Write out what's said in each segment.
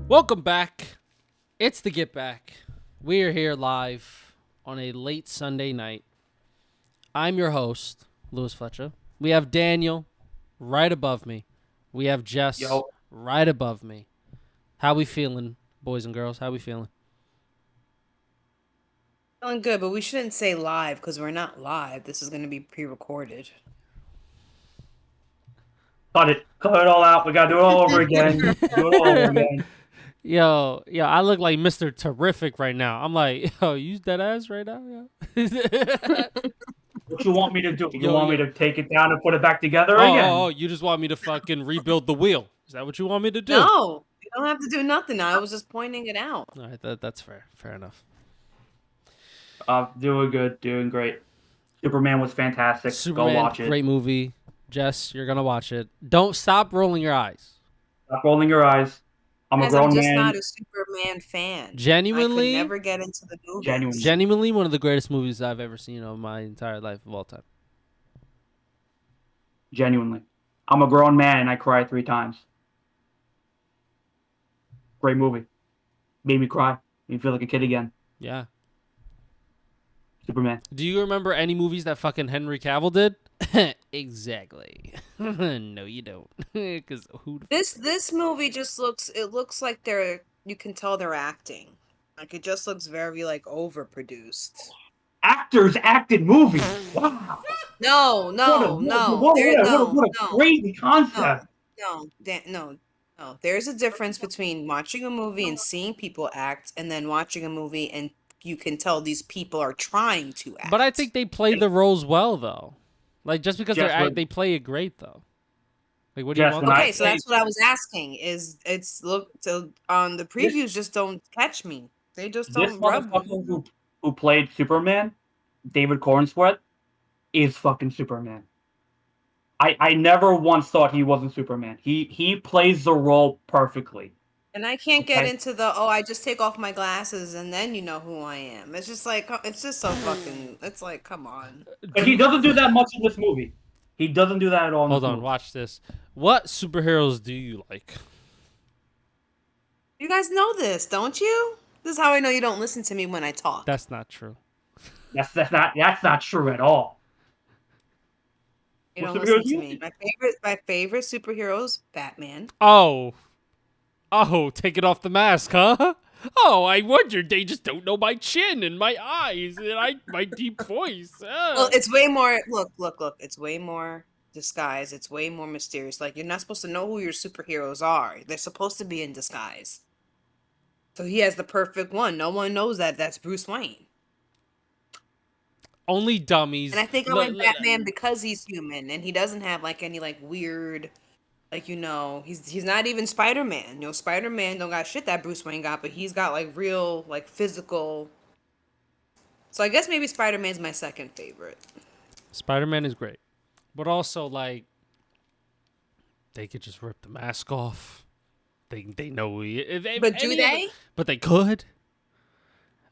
Welcome back. It's the Get Back. We are here live on a late Sunday night. I'm your host, Louis Fletcher. We have Daniel right above me. We have Jess right above me. How we feeling, boys and girls? How we feeling? Feeling good, but we shouldn't say live because we're not live. This is going to be pre-recorded. Cut it all out. We gotta do it all over again. Do it all over again. Yo, I look like Mr. Terrific right now. I'm like, yo, you dead ass right now? Yeah. What you want me to do? You want me to take it down and put it back together again? Oh, you just want me to fucking rebuild the wheel. Is that what you want me to do? No, you don't have to do nothing. I was just pointing it out. All right, that's fair. Fair enough. Doing good, doing great. Superman was fantastic. Superman, go watch it. Great movie. Jess, you're gonna watch it. Don't stop rolling your eyes. Stop rolling your eyes. I'm a grown I'm just man. not a Superman fan. Genuinely, I could never get into the movie. Genuinely, one of the greatest movies I've ever seen of my entire life of all time. Genuinely, I'm a grown man and I cried 3 times. Great movie. Made me cry. Made me feel like a kid again. Yeah. Superman. Do you remember any movies that fucking Henry Cavill did? Exactly. No, you don't. Because who? This movie just looks like you can tell they're acting. Like it just looks very like overproduced. Actors acted movies. Wow. No. What a crazy concept. No. There's a difference between watching a movie and seeing people act, and then watching a movie and you can tell these people are trying to act. But I think they play the roles well, though. Like just because they play it great, though. Like what do you want? Okay, so that's what I was asking. On the previews just don't catch me. They just don't rub me. Who played Superman, David Cornsworth, is fucking Superman. I never once thought he wasn't Superman. He plays the role perfectly. And I can't get into I just take off my glasses and then you know who I am. It's just like, it's just so fucking, it's like, come on. But he doesn't do that much in this movie. He doesn't do that at all. Hold on, watch this. What superheroes do you like? You guys know this, don't you? This is how I know you don't listen to me when I talk. That's not true. That's not true at all. You don't listen to me. My favorite superheroes, Batman. Oh, take it off the mask, huh? Oh, I wondered they just don't know my chin and my eyes and my deep voice. Well, it's way more. Look. It's way more disguise. It's way more mysterious. Like you're not supposed to know who your superheroes are. They're supposed to be in disguise. So he has the perfect one. No one knows that. That's Bruce Wayne. Only dummies. And I think I like Batman because he's human and he doesn't have like any like weird. Like, you know, he's not even Spider-Man. You know, Spider-Man don't got shit that Bruce Wayne got, but he's got, like, real, like, physical. So I guess maybe Spider-Man's my second favorite. Spider-Man is great. But also, like, they could just rip the mask off. They know who he is. But do they? But they could.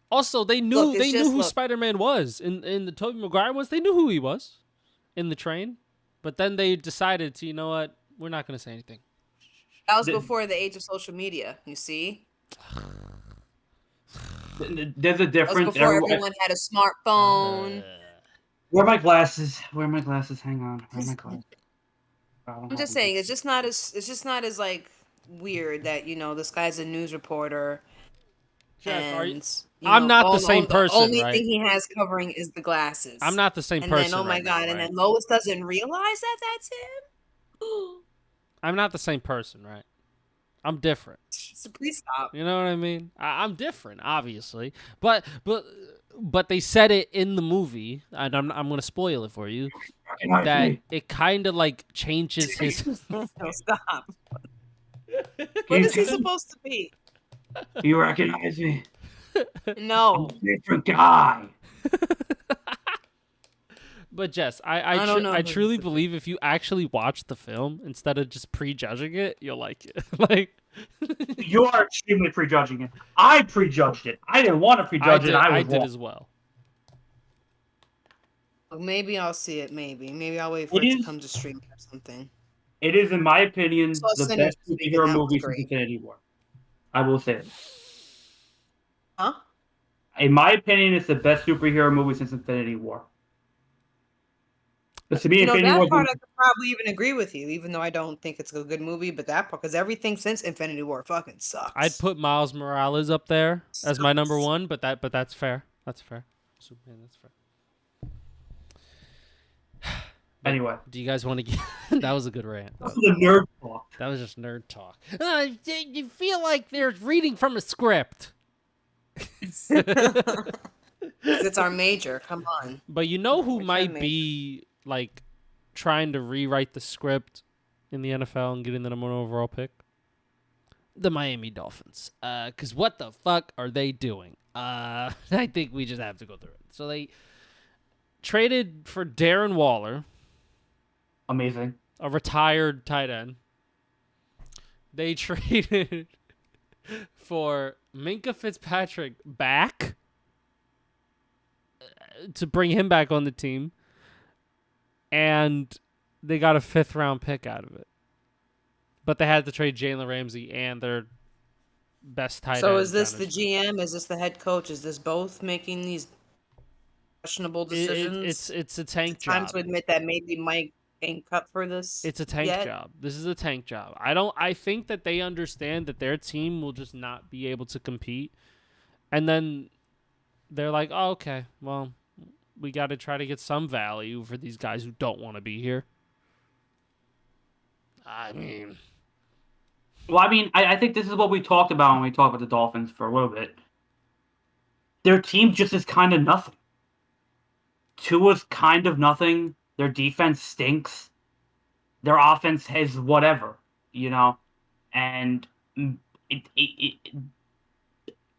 Also, they knew who Spider-Man was. In the Tobey Maguire ones, they knew who he was in the train. But then they decided to, you know what? We're not going to say anything. That was before the age of social media, you see? There's a difference. That was before everyone had a smartphone. Where are my glasses? Hang on. Where are my glasses? I'm just saying, it's just not as like weird that, you know, this guy's a news reporter. Jeff, I'm not the same person. The only thing he has covering is the glasses. I'm not the same person. And then, oh my God, and then Lois doesn't realize that that's him? I'm not the same person, right? I'm different. So please stop. You know what I mean? I'm different, obviously, but they said it in the movie, and I'm gonna spoil it for you. That it kind of like changes his. No, stop. What is he supposed to be? You recognize me? No. I'm a different guy. But Jess, I truly believe if you actually watch the film instead of just prejudging it, you'll like it. Like you are extremely prejudging it. I prejudged it. I didn't want to prejudge it. I did as well. Well, maybe I'll see it. Maybe I'll wait for it to come to stream or something. It is, in my opinion, the best superhero movie since Infinity War. I will say it. Huh? In my opinion, it's the best superhero movie since Infinity War. But to me, You know, Infinity that War. part I could probably even agree with you, even though I don't think it's a good movie, but that part, because everything since Infinity War fucking I'd sucks. put Miles Morales up there as my number Sucks. one, but that's fair. That's fair. Superman, that's fair. But Anyway, do you guys want to get? That was a good rant. this is the nerd talk. That was just nerd talk. You feel like they're reading from a script. It's our major. Come on. But you know who Which I might made. be like trying to rewrite the script in the NFL and getting the number 1 overall pick? The Miami Dolphins. Because what the fuck are they doing? I think we just have to go through it. So they traded for Darren Waller, Amazing. a retired tight end. They traded for Minka Fitzpatrick back to bring him back on the team. And they got a 5th-round pick out of it. But they had to trade Jalen Ramsey and their best tight end. So is this down the his- GM? Is this the head coach? Is this both making these questionable decisions? It's a tank Time job. to admit that maybe Mike ain't cut for this. It's a tank yet. job. This is a tank job. I think that they understand that their team will just not be able to compete. And then they're like, oh, okay, well, we got to try to get some value for these guys who don't want to be here. I mean, Well, I think this is what we talked about when we talked about the Dolphins for a little bit. Their team just is kind of nothing. Tua's kind of nothing. Their defense stinks. Their offense has whatever, and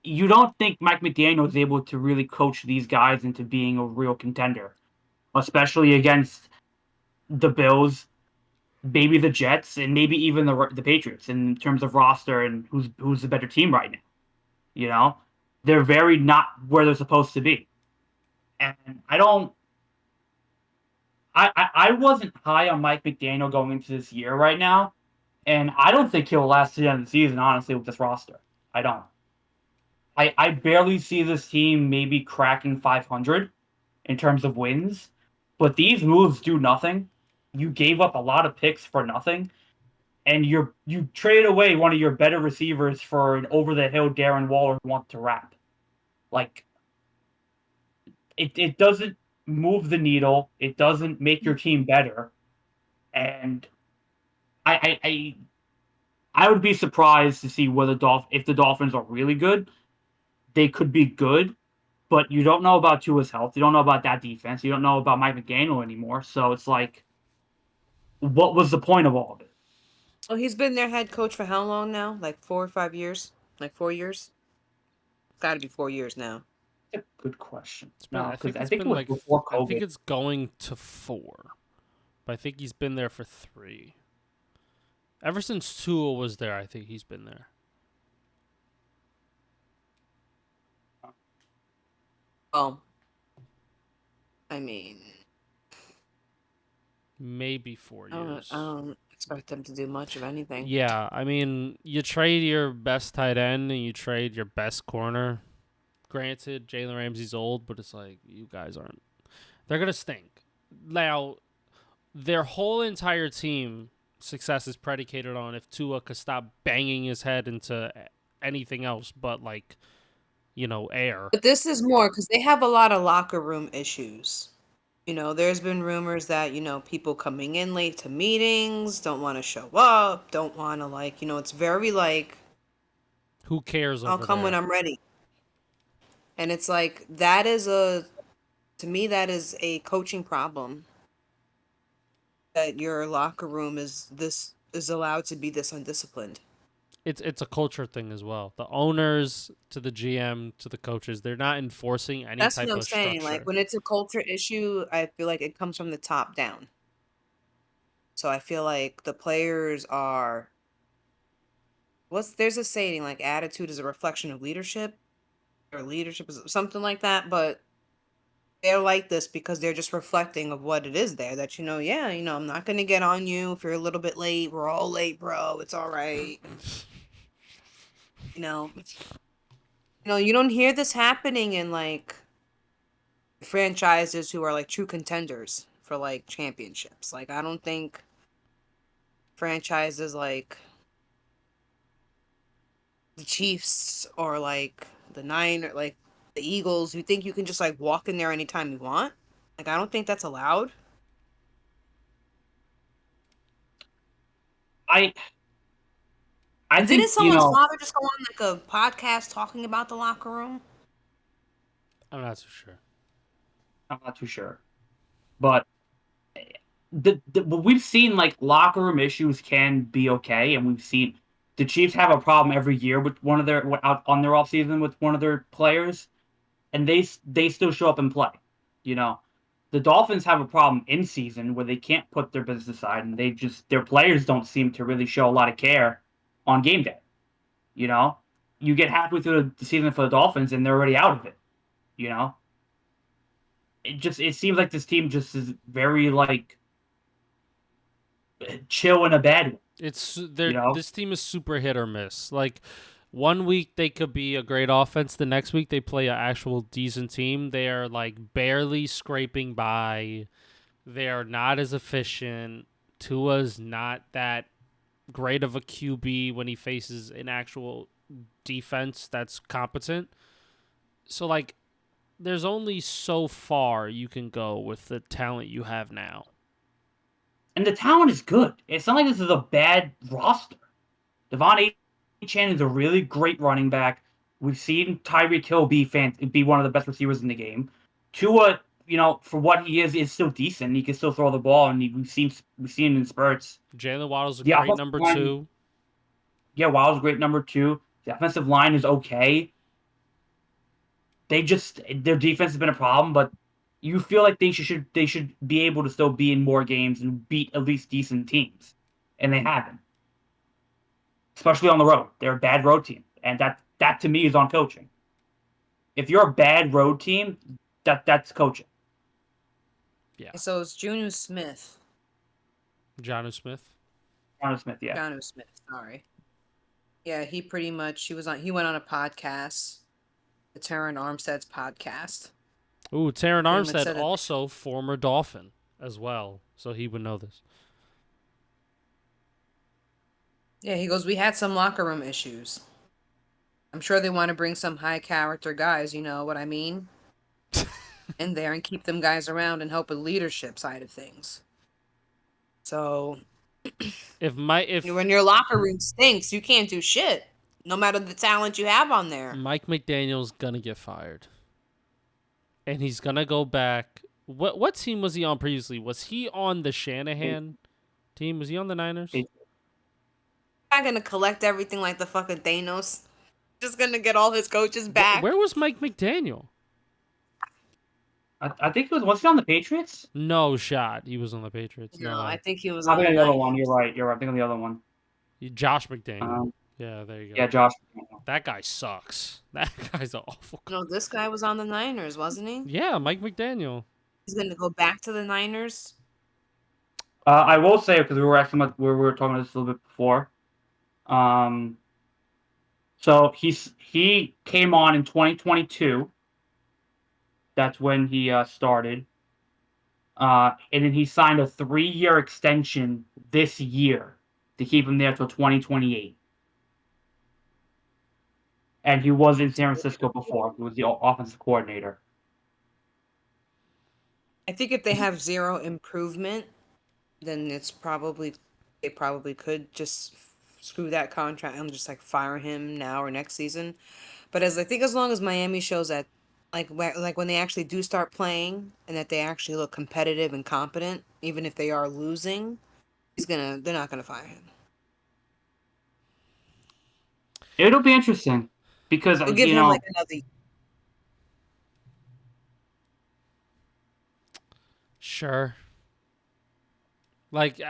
you don't think Mike McDaniel is able to really coach these guys into being a real contender, especially against the Bills, maybe the Jets, and maybe even the Patriots in terms of roster and who's the better team right now. They're very not where they're supposed to be, and I wasn't high on Mike McDaniel going into this year right now, and I don't think he'll last to the end of the season, honestly, with this roster. I don't. I barely see this team maybe cracking 500 in terms of wins, but these moves do nothing. You gave up a lot of picks for nothing, and you traded away one of your better receivers for an over-the-hill Darren Waller who wants to rap. Like, it doesn't move the needle. It doesn't make your team better, and I would be surprised to see whether if the Dolphins are really good. They could be good, but you don't know about Tua's health. You don't know about that defense. You don't know about Mike McDaniel anymore. So it's like, what was the point of all of it? Oh, he's been their head coach for how long now? Like 4 or 5 years? Like 4 years? Got to be 4 years now. That's a good question. I think it was like before I COVID. think it's going to 4, but I think he's been there for 3. Ever since Tua was there, I think he's been there. Oh, I mean, Maybe 4 years. I don't expect them to do much of anything. Yeah, I mean, you trade your best tight end and you trade your best corner. Granted, Jalen Ramsey's old, but it's like, you guys aren't. They're going to stink. Now, their whole entire team success is predicated on if Tua could stop banging his head into anything else but, like, air. But this is more because they have a lot of locker room issues. There's been rumors that, people coming in late to meetings, don't want to show up, don't want to, it's very like, Who cares over I'll come there? when I'm ready. And it's like, to me, that is a coaching problem. That your locker room is allowed to be this undisciplined. It's a culture thing as well. The owners to the GM to the coaches, they're not enforcing any That's type what I'm of saying. structure. Like when it's a culture issue, I feel like it comes from the top down. So I feel like the players are there's a saying like attitude is a reflection of leadership or leadership is something like that, but they're like this because they're just reflecting of what it is there that I'm not going to get on you if you're a little bit late. We're all late, bro. It's all right. You know, you don't hear this happening in like franchises who are like true contenders for like championships. Like I don't think franchises like the Chiefs or like the like the Eagles, you think you can just like walk in there anytime you want? Like I don't think that's allowed. I I And didn't think someone's father just go on like a podcast talking about the locker room? I'm not so sure. I'm not too sure, but but we've seen like locker room issues can be okay, and we've seen the Chiefs have a problem every year with one of their out on their off season with one of their players, and they still show up and play. You know, the Dolphins have a problem in season where they can't put their business aside, and their players don't seem to really show a lot of care on game day. You know, you get halfway through the season for the Dolphins, and they're already out of it. You know, it seems like this team just is very like chill in a bad way. It's You know, this team is super hit or miss. Like one week they could be a great offense, the next week they play an actual decent team. They are like barely scraping by. They are not as efficient. Tua's not that great of a QB when he faces an actual defense that's competent. So like there's only so far you can go with the talent you have now. and the talent is good. It's not like this is a bad roster. Devon Chan is a really great running back. We've seen Tyreek Hill be one of the best receivers in the game. Tua, for what he is still decent. He can still throw the ball, and we've seen him in spurts. Jalen Waddle's a The great offensive number line, 2. yeah, Wild's great number 2. The offensive line is okay. Their defense has been a problem, but you feel like they should be able to still be in more games and beat at least decent teams, and they haven't. Especially on the road, they're a bad road team, and that to me is on coaching. If you're a bad road team, that's coaching. Yeah. So it's Junu Smith. Jonnu Smith. Ron Smith, yeah. Jonu Smith, sorry. Yeah, he went on a podcast, the Terran Armstead's podcast. Ooh, Terran Pretty much Armstead, said that also former Dolphin as well, so he would know this. yeah, he goes, we had some locker room issues. I'm sure they want to bring some high character guys, you know what I mean? In there and keep them guys around and help with leadership side of things. So If when your locker room stinks, you can't do shit. No matter the talent you have on there. Mike McDaniel's gonna get fired, and he's gonna go back. What team was he on previously? Was he on the Shanahan team? Was he on the Niners? Not gonna collect everything like the fucking Thanos. Just gonna get all his coaches back. Where was Mike McDaniel? I think was he on the Patriots? No shot. He was on the Patriots. No, No, I think he was I on think the on the other Niners. one. You're right. I think on the other one. Josh McDaniel. Yeah, there you go. Yeah, Josh. That guy sucks. That guy's an awful. No, this guy was on the Niners, wasn't he? Yeah, Mike McDaniel. He's gonna go back to the Niners. I will say, because we were talking about this a little bit before. So he came on in 2022. That's when he started. And then he signed a 3-year extension this year to keep him there till 2028. And he was in San Francisco before. He was the offensive coordinator. I think if they have zero improvement, then they probably could just screw that contract and just like fire him now or next season. But as long as Miami shows that like when they actually do start playing and that they actually look competitive and competent, even if they are losing, they're not gonna fire him. It'll be interesting because They'll give him like another. Sure. Like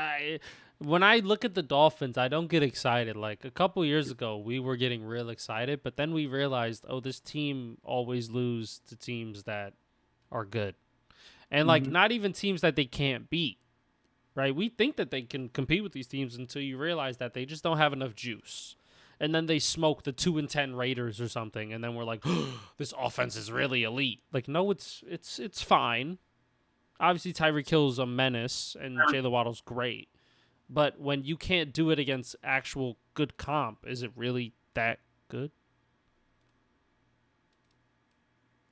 when I look at the Dolphins, I don't get excited. Like a couple years ago, we were getting real excited, but then we realized, oh, this team always lose to teams that are good, and like not even teams that they can't beat. Right? We think that they can compete with these teams until you realize that they just don't have enough juice. and then they smoke the 2-10 Raiders or something, and then we're like, this offense is really elite. Like, no, it's fine. Obviously, Tyreek Hill's a menace, and Jaylen Waddle's great. But when you can't do it against actual good comp, is it really that good?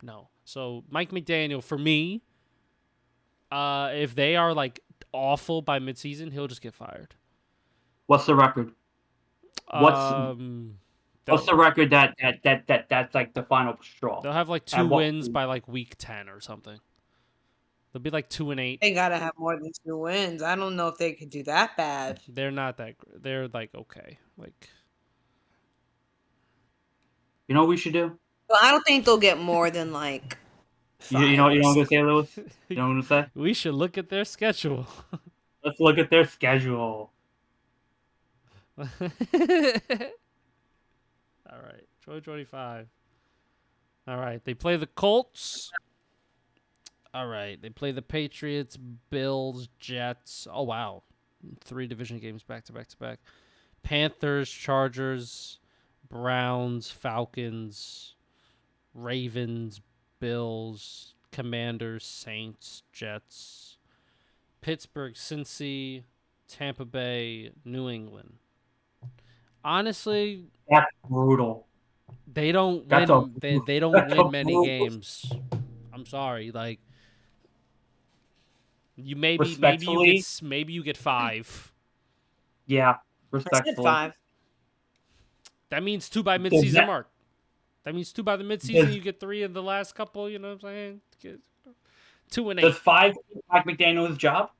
No. So Mike McDaniel, for me, if they are like awful by midseason, he'll just get fired. What's the record? What's the record that's like the final straw? They'll have like 2 wins by like week 10 or something. They'll be like 2-8. They gotta have more than 2 wins. I don't know if they could do that bad. They're not that. They're like okay. Like, you know what we should do? Well, I don't think they'll get more than like. You know what I'm gonna say, Lewis? You know what I'm gonna say? We should look at their schedule. Let's look at their schedule. All right, 2025. All right, they play the Colts. All right, they play the Patriots, Bills, Jets. Oh wow, 3 division games back to back to back. Panthers, Chargers, Browns, Falcons, Ravens, Bills, Commanders, Saints, Jets, Pittsburgh, Cincy, Tampa Bay, New England. Honestly, that's brutal. They don't win. They don't win many games. I'm sorry. Like, you maybe you get 5. Yeah, respectfully. 5. That means 2 by midseason mark. That means 2 by the midseason. You get 3 in the last couple. You know what I'm saying? 2-8. Does 5 Mike McDaniel's job?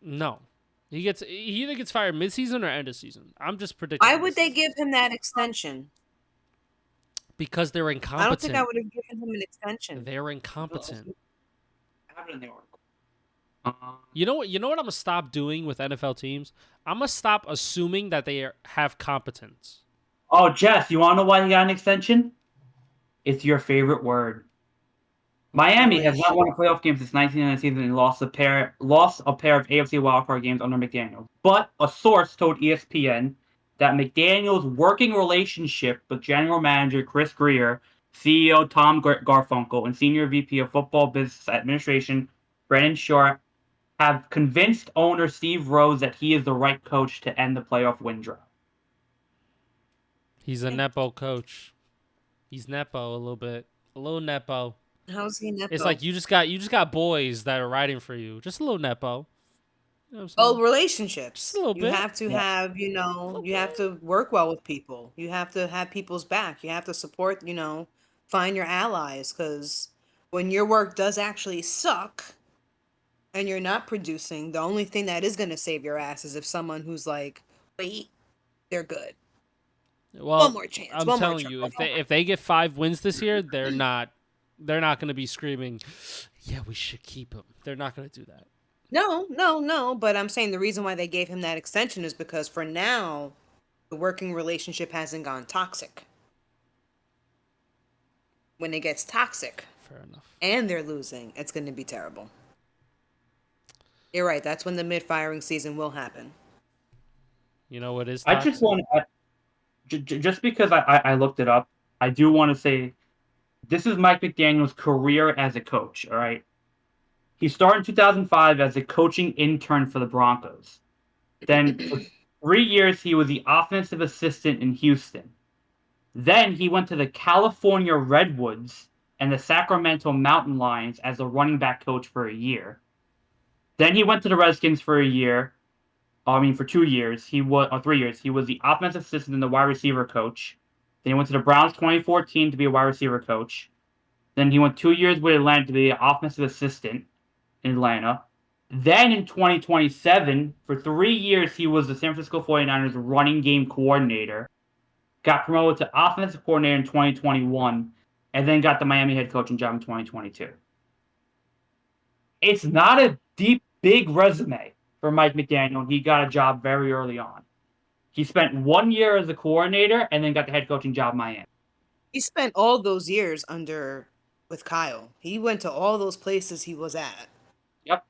No. He either gets fired midseason or end of season. I'm just predicting. Why would they give him that extension? Because they're incompetent. I don't think I would have given him an extension. They're incompetent. You know what I'm gonna stop doing with NFL teams? I'm gonna stop assuming that they have competence. Oh, Jess, you wanna know why he got an extension? It's your favorite word. Miami has not won a playoff game since 1990 and lost a pair of AFC wildcard games under McDaniel. But a source told ESPN that McDaniel's working relationship with general manager Chris Greer, CEO Tom Garfunkel, and senior VP of Football Business Administration Brandon Short have convinced owner Steve Rose that he is the right coach to end the playoff win drought. He's a Nepo coach. He's Nepo a little bit. A little Nepo. How's he Nepo? It's like you just got boys that are riding for you. Just a little Nepo. You know relationships. A little bit. You have to have, you have to work well with people. You have to have people's back. You have to support, find your allies. Because when your work does actually suck and you're not producing, the only thing that is going to save your ass is if someone who's like, wait, they're good. Well, one more chance. I'm telling you, if they get 5 wins this year, they're not going to be screaming, yeah, we should keep him. They're not going to do that. No. But I'm saying the reason why they gave him that extension is because for now, the working relationship hasn't gone toxic. When it gets toxic, fair enough, and they're losing, it's going to be terrible. You're right. That's when the mid-firing season will happen. You know what is toxic? I just want to, just because I looked it up, I do want to say this is Mike McDaniel's career as a coach, all right? He started in 2005 as a coaching intern for the Broncos. Then for 3 years, he was the offensive assistant in Houston. Then he went to the California Redwoods and the Sacramento Mountain Lions as a running back coach for a year. Then he went to the Redskins for 2 years. For 3 years. He was the offensive assistant and the wide receiver coach. Then he went to the Browns 2014 to be a wide receiver coach. Then he went 2 years with Atlanta to be an offensive assistant in Atlanta. Then in 2027, for 3 years, he was the San Francisco 49ers running game coordinator. Got promoted to offensive coordinator in 2021, and then got the Miami head coaching job in 2022. It's not a big resume for Mike McDaniel. He got a job very early on. He spent 1 year as a coordinator and then got the head coaching job in Miami. He spent all those years with Kyle. He went to all those places he was at. Yep.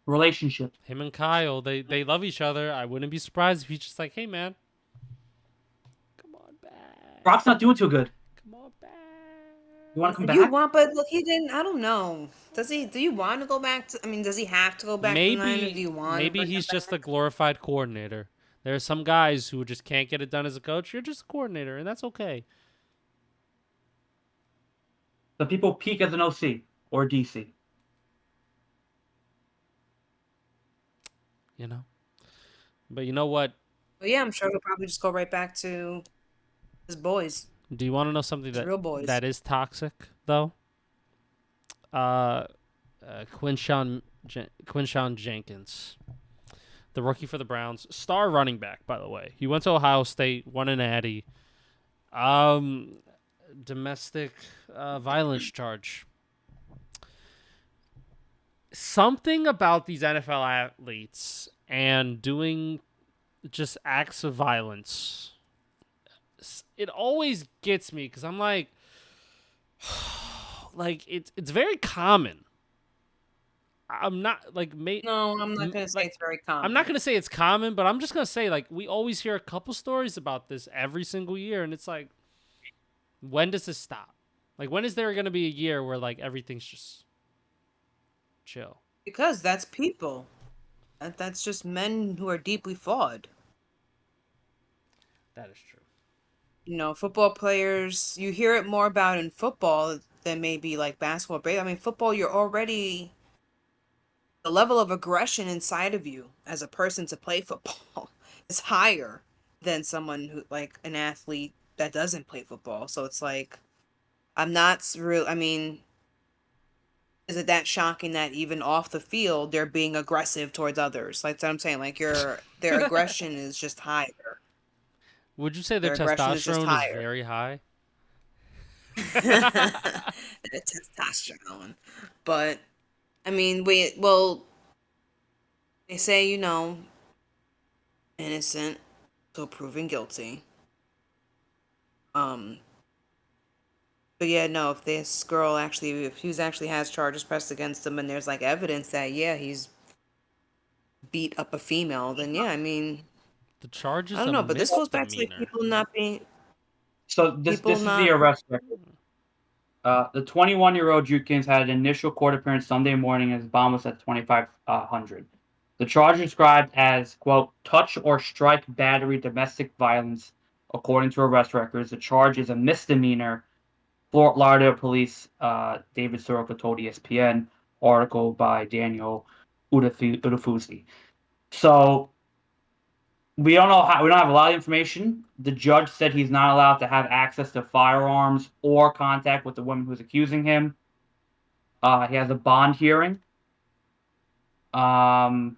relationship. Him and Kyle, they love each other. I wouldn't be surprised if he's just like, hey man, come on back. Brock's not doing too good. Come on back. You want to come You back? want, but look, he didn't. I don't know. Does he? Do you want to go back to? I mean, does he have to go back to the Niners? Do you want to Maybe bring him he's just a back? glorified coordinator. There are some guys who just can't get it done as a coach. You're just a coordinator, and that's okay. The people peak as an OC or DC. You know. But you know what? But yeah, I'm sure he'll probably just go right back to his boys, Do you want to know something his real boys. that is toxic though? Uh, Quinshawn Jenkins, the rookie for the Browns, star running back, by the way. He went to Ohio State, won an Natty. Domestic violence charge. Something about these NFL athletes and doing just acts of violence. It always gets me because I'm like it's very common. I'm not like No, I'm not gonna say it's very common. I'm not gonna say it's common, but I'm just gonna say like we always hear a couple stories about this every single year, and it's like, when does this stop? Like, when is there gonna be a year where like everything's just chill? Because that's people. That's just men who are deeply flawed. That is true. You know, football players, you hear it more about in football than maybe like basketball. I mean, football, you're already the level of aggression inside of you as a person to play football is higher than someone who like an athlete that doesn't play football. So it's like I'm not real. I mean, is it that shocking that even off the field they're being aggressive towards others? Like that's what I'm saying. Like their aggression is just higher. Would you say their Their aggression is just testosterone is higher. very high? The testosterone. But I mean, well, they say, you know, innocent till proven guilty. Um, but yeah, no, if this girl actually, if he's actually has charges pressed against him, and there's like evidence that yeah, he's beat up a female, then yeah, I mean, The charge I is don't a know, but this goes back to like misdemeanor. people not being So this people is not. the arrest record. The 21-year-old Jukins had an initial court appearance Sunday morning as his bond was at 2,500. The charge described as, quote, touch or strike battery domestic violence, according to arrest records. The charge is a misdemeanor. Fort Lauderdale Police, David Soroka told ESPN, article by Daniel Udafusi. So we don't know how. We don't have a lot of information. The judge said he's not allowed to have access to firearms or contact with the woman who's accusing him. He has a bond hearing. Yeah,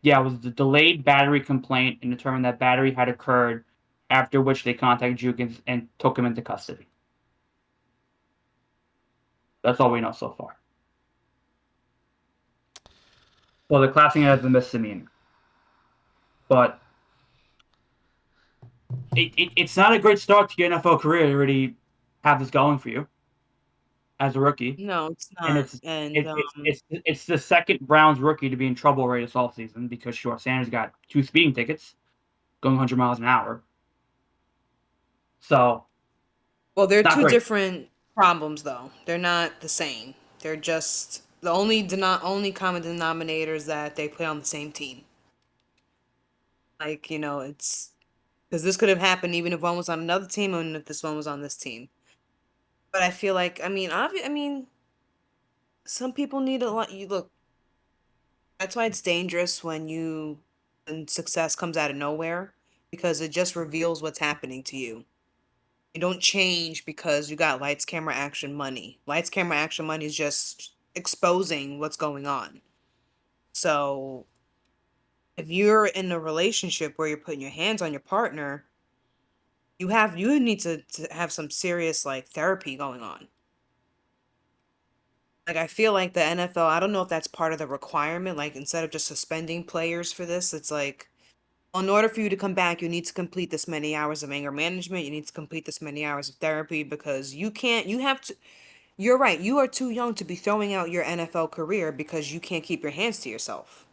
it was the delayed battery complaint and determined that battery had occurred, after which they contacted Jukins and took him into custody. That's all we know so far. So they're classing it as a misdemeanor. But it's not a great start to your NFL career to already have this going for you as a rookie. No, it's And not. And it's the second Browns rookie to be in trouble already this offseason because Short Sanders got 2 speeding tickets going 100 miles an hour. So, well, they're not two great. different problems, though. They're not the same. They're just the only common denominator is that they play on the same team. Like, you know, it's because this could have happened even if one was on another team and if this one was on this team. But I feel like, I mean, some people need a lot. You look, that's why it's dangerous when success comes out of nowhere because it just reveals what's happening to you. You don't change because you got lights, camera, action, money. Lights, camera, action, money is just exposing what's going on. So if you're in a relationship where you're putting your hands on your partner, you need to have some serious like therapy going on. Like I feel like the NFL, I don't know if that's part of the requirement. Like instead of just suspending players for this, it's like in order for you to come back, you need to complete this many hours of anger management. You need to complete this many hours of therapy because you can't. You have to. You're right. You are too young to be throwing out your NFL career because you can't keep your hands to yourself.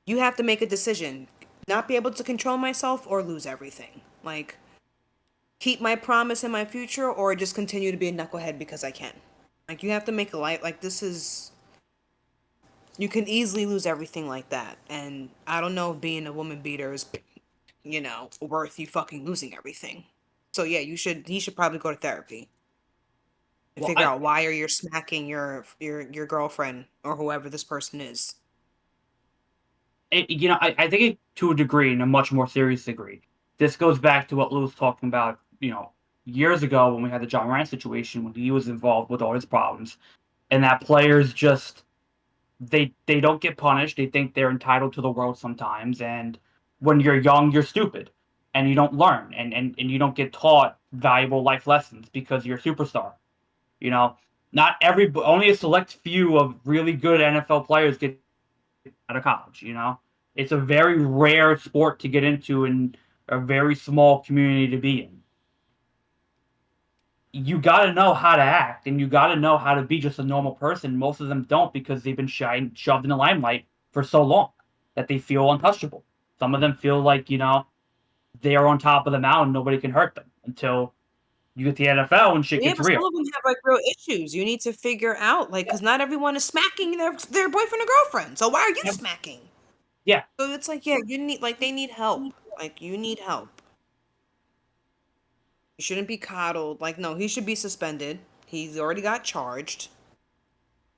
You have to make a decision. Not be able to control myself or lose everything. Like, keep my promise in my future or just continue to be a knucklehead because I can. Like, you have to make a light. Like, this is. You can easily lose everything like that. And I don't know if being a woman beater is, worth you fucking losing everything. So, yeah, he should probably go to therapy and Well, figure out why are you smacking your girlfriend or whoever this person is. I think to a degree, in a much more serious degree, this goes back to what Lou was talking about, years ago when we had the John Ryan situation when he was involved with all his problems, and that players just they don't get punished. They think they're entitled to the world sometimes, and when you're young, you're stupid, and you don't learn, and you don't get taught valuable life lessons because you're a superstar. You know, not every only a select few of really good NFL players get out of college. It's a very rare sport to get into and a very small community to be in. You got to know how to act and you got to know how to be just a normal person. Most of them don't because they've been shoved in the limelight for so long that they feel untouchable. Some of them feel like, they are on top of the mountain. Nobody can hurt them until you get the NFL and shit Yeah, gets but some real. of them have like real issues. You need to figure out, like, because not everyone is smacking their boyfriend or girlfriend. So why are you Yep. smacking? Yeah. So it's like, yeah, you need like they need help. Like you need help. You shouldn't be coddled. Like, no, he should be suspended. He's already got charged.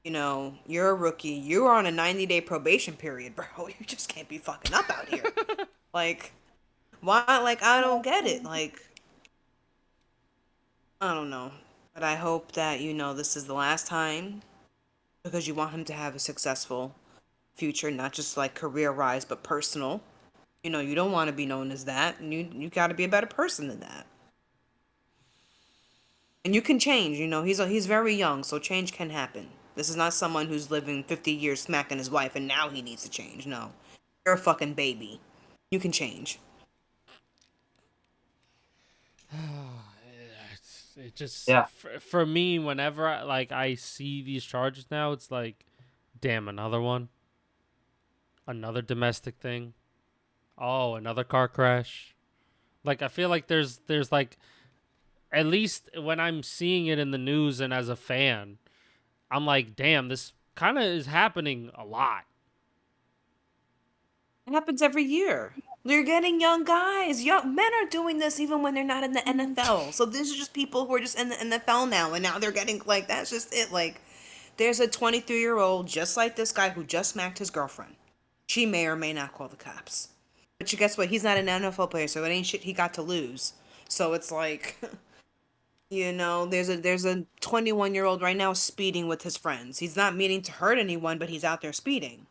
You're a rookie. You're on a 90-day probation period, bro. You just can't be fucking up out here. Like, why? Like, I don't get it. Like, I don't know. But I hope that, this is the last time because you want him to have a successful future, not just like career wise, but personal. You don't want to be known as that. And you got to be a better person than that. And you can change, he's very young, so change can happen. This is not someone who's living 50 years smacking his wife and now he needs to change. No. You're a fucking baby. You can change. It just Yeah. for me, whenever I see these charges now, it's like, damn, another one, another domestic thing. Oh, another car crash. Like I feel like there's like, at least when I'm seeing it in the news and as a fan, I'm like, damn, this kind of is happening a lot. It happens every year. You're getting young guys. Young men are doing this even when they're not in the NFL. So these are just people who are just in the NFL now, and now they're getting like that's just it. Like, there's a 23-year-old just like this guy who just smacked his girlfriend. She may or may not call the cops. But you guess what? He's not an NFL player, so it ain't shit he got to lose. So it's like, there's a 21-year-old right now speeding with his friends. He's not meaning to hurt anyone, but he's out there speeding.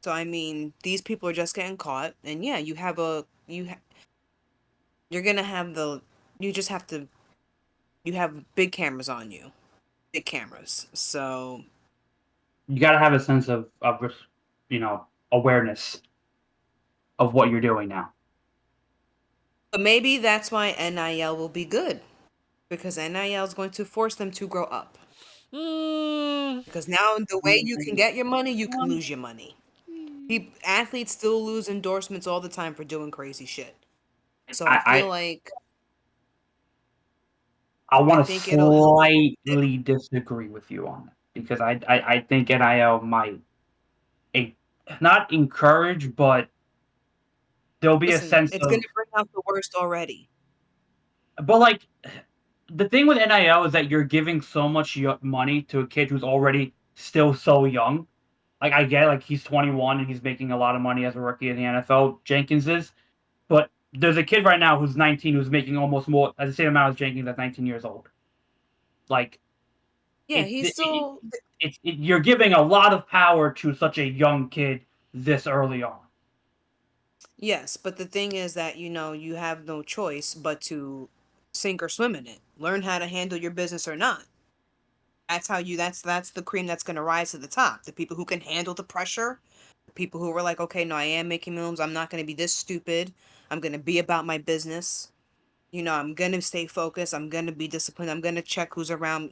So I mean, these people are just getting caught, and yeah, you're gonna have you just have to you have big cameras on you, big cameras. So You got to have a sense of awareness of what you're doing now. but maybe that's why NIL will be good because NIL is going to force them to grow up. Mm. Because now the way you can get your money, you can lose your money. Athletes still lose endorsements all the time for doing crazy shit. So I feel I, like I I want to think it'll help. slightly disagree with you on that because I think NIL might a not encourage, but there'll be a Listen, sense it's of gonna bring out the worst already. but like the thing with NIL is that you're giving so much money to a kid who's already still so young. Like I get like he's 21 and he's making a lot of money as a rookie in the NFL. Jenkins is, but there's a kid right now who's 19 who's making almost more as the same amount as Jenkins at 19 years old. Like Yeah, it's he's still. you're giving a lot of power to such a young kid this early on. Yes, but the thing is that, you have no choice but to sink or swim in it. Learn how to handle your business or not. That's the cream that's gonna rise to the top. The people who can handle the pressure, the people who were like, okay, no, I am making moves. I'm not gonna be this stupid. I'm gonna be about my business. I'm going to stay focused. I'm going to be disciplined. I'm going to check who's around.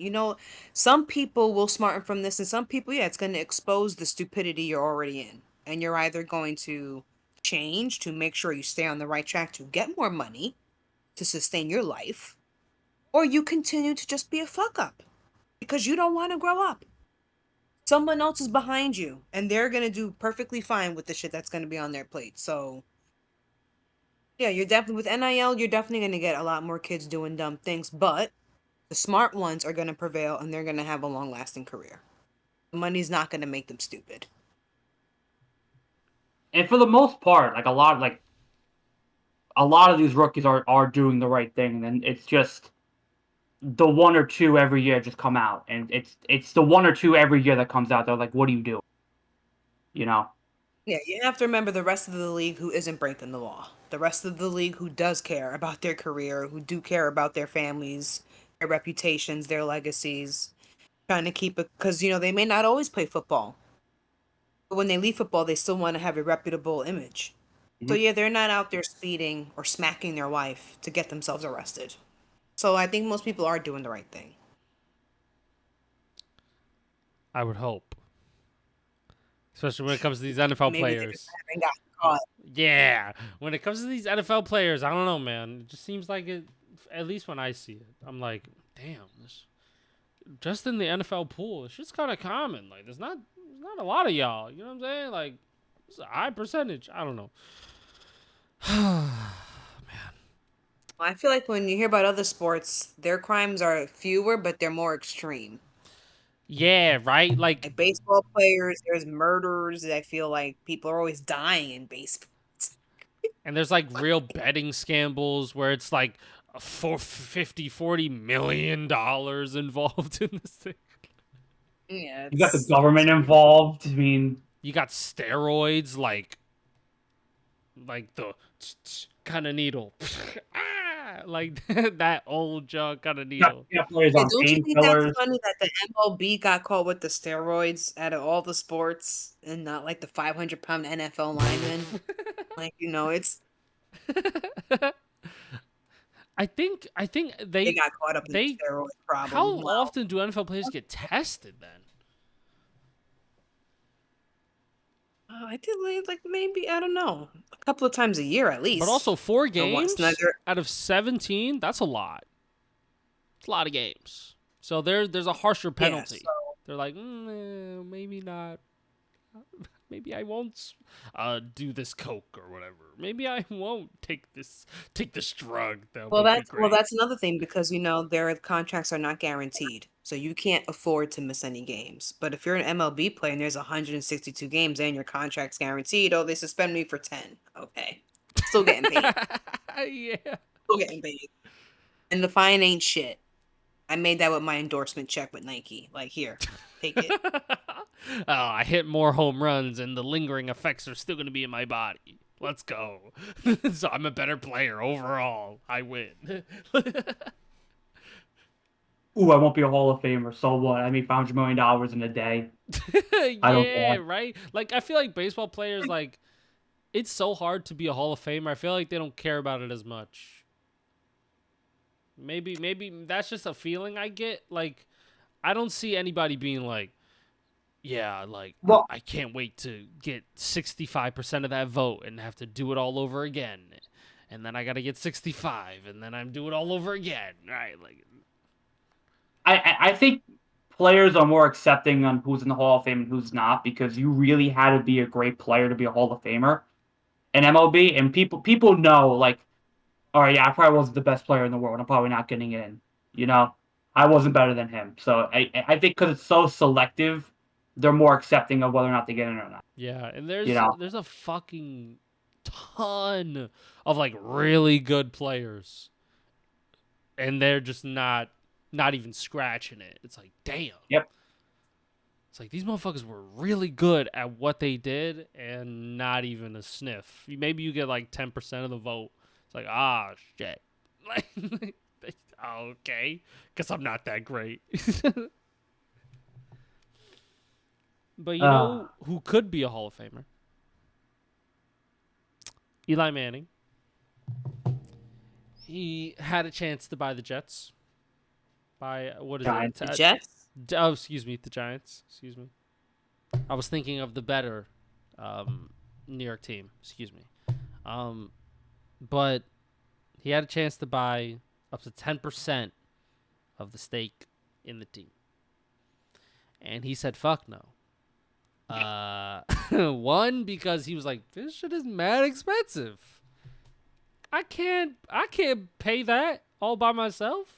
Some people will smarten from this, and some people, yeah, it's going to expose the stupidity you're already in. And you're either going to change to make sure you stay on the right track to get more money to sustain your life, or you continue to just be a fuck up because you don't want to grow up. Someone else is behind you, and they're going to do perfectly fine with the shit that's going to be on their plate. So, yeah, you're definitely with NIL, you're definitely going to get a lot more kids doing dumb things, but the smart ones are going to prevail and they're going to have a long lasting career. The money's not going to make them stupid. And for the most part, a lot of these rookies are doing the right thing, and it's just the one or two every year just come out, and it's the one or two every year that comes out. They're like, "What do you do?" You know. Yeah, you have to remember the rest of the league who isn't breaking the law. The rest of the league who does care about their career, who do care about their families, their reputations, their legacies, trying to keep it because they may not always play football. But when they leave football, they still want to have a reputable image. So Mhm. yeah, they're not out there speeding or smacking their wife to get themselves arrested. So I think most people are doing the right thing. I would hope, especially when it comes to these NFL Maybe they just players. haven't gotten caught. Yeah, when it comes to these NFL players, I don't know, man. It just seems like it. At least when I see it, I'm like, damn, this just in the NFL pool, it's just kind of common. Like, there's not a lot of y'all. You know what I'm saying? Like, it's a high percentage. I don't know. I feel like when you hear about other sports, their crimes are fewer, but they're more extreme. Yeah, right. Like, Like baseball players, there's murders. I feel like people are always dying in baseball. and there's like real betting scandals where it's like $40 million involved in this thing. Yeah, You got the it's government involved. I mean, You got steroids, like the kind of needle, like that old jug kind of needle. you got players Yeah, on don't you think that's painkillers. funny that the MLB got caught with the steroids out of all the sports and not like the 500-pound NFL lineman? Like, it's I think they got caught up in the they steroid how problem. Wow. often do NFL players get tested then? I did like maybe I don't know a couple of times a year at But least. also 4 And once games another out of 17, that's a lot. It's a lot of games. So there's a harsher yeah. penalty. They're like, maybe not. Maybe I won't do this coke or whatever. Maybe I won't take this drug that Well, would be that's great. another thing because their contracts are not guaranteed, so you can't afford to miss any games. But if you're an MLB player and there's 162 games and your contract's guaranteed, oh, they suspend me for 10. Okay, still getting paid, Yeah. still getting paid, and the fine ain't shit. I made that with my endorsement check with Nike. Like, here, take it. Oh, I hit more home runs and the lingering effects are still going to be in my body. Let's go. So I'm a better player overall. I win. Ooh, I won't be a Hall of Famer. So what? I made $500 million in a day. I don't Yeah, care. right? Like, I feel like baseball players, like, it's so hard to be a Hall of Famer. I feel like they don't care about it as much. Maybe that's just a feeling I get. Like, I don't see anybody being like, yeah, like, Well, I can't wait to get 65% of that vote and have to do it all over again. And then I got to get 65, and then I'm do it all over again. Right? Like, I think players are more accepting on who's in the Hall of Fame and who's not because you really had to be a great player to be a Hall of Famer in MLB, and people know like, all right, yeah, I probably wasn't the best player in the world. I'm probably not getting in. You know, I wasn't better than him. So I think because it's so selective, they're more accepting of whether or not they get in or not. yeah, and You know, there's a fucking ton of like really good players, and they're just not even scratching it. It's like, damn. yep. It's like these motherfuckers were really good at what they did and not even a sniff. Maybe you get like 10% of the vote. It's like, ah, shit. Like, okay. Guess I'm not that great. But you Uh, know who could be a Hall of Famer? Eli Manning. he had a chance to buy the Jets. By what is Giants. The Jets? Oh, excuse me, the Giants. Excuse me. I was thinking of the better New York team. Excuse me. But he had a chance to buy up to 10% of the stake in the team, and he said, "Fuck no." One, because he was like, "This shit is mad expensive. I can't pay that all by myself.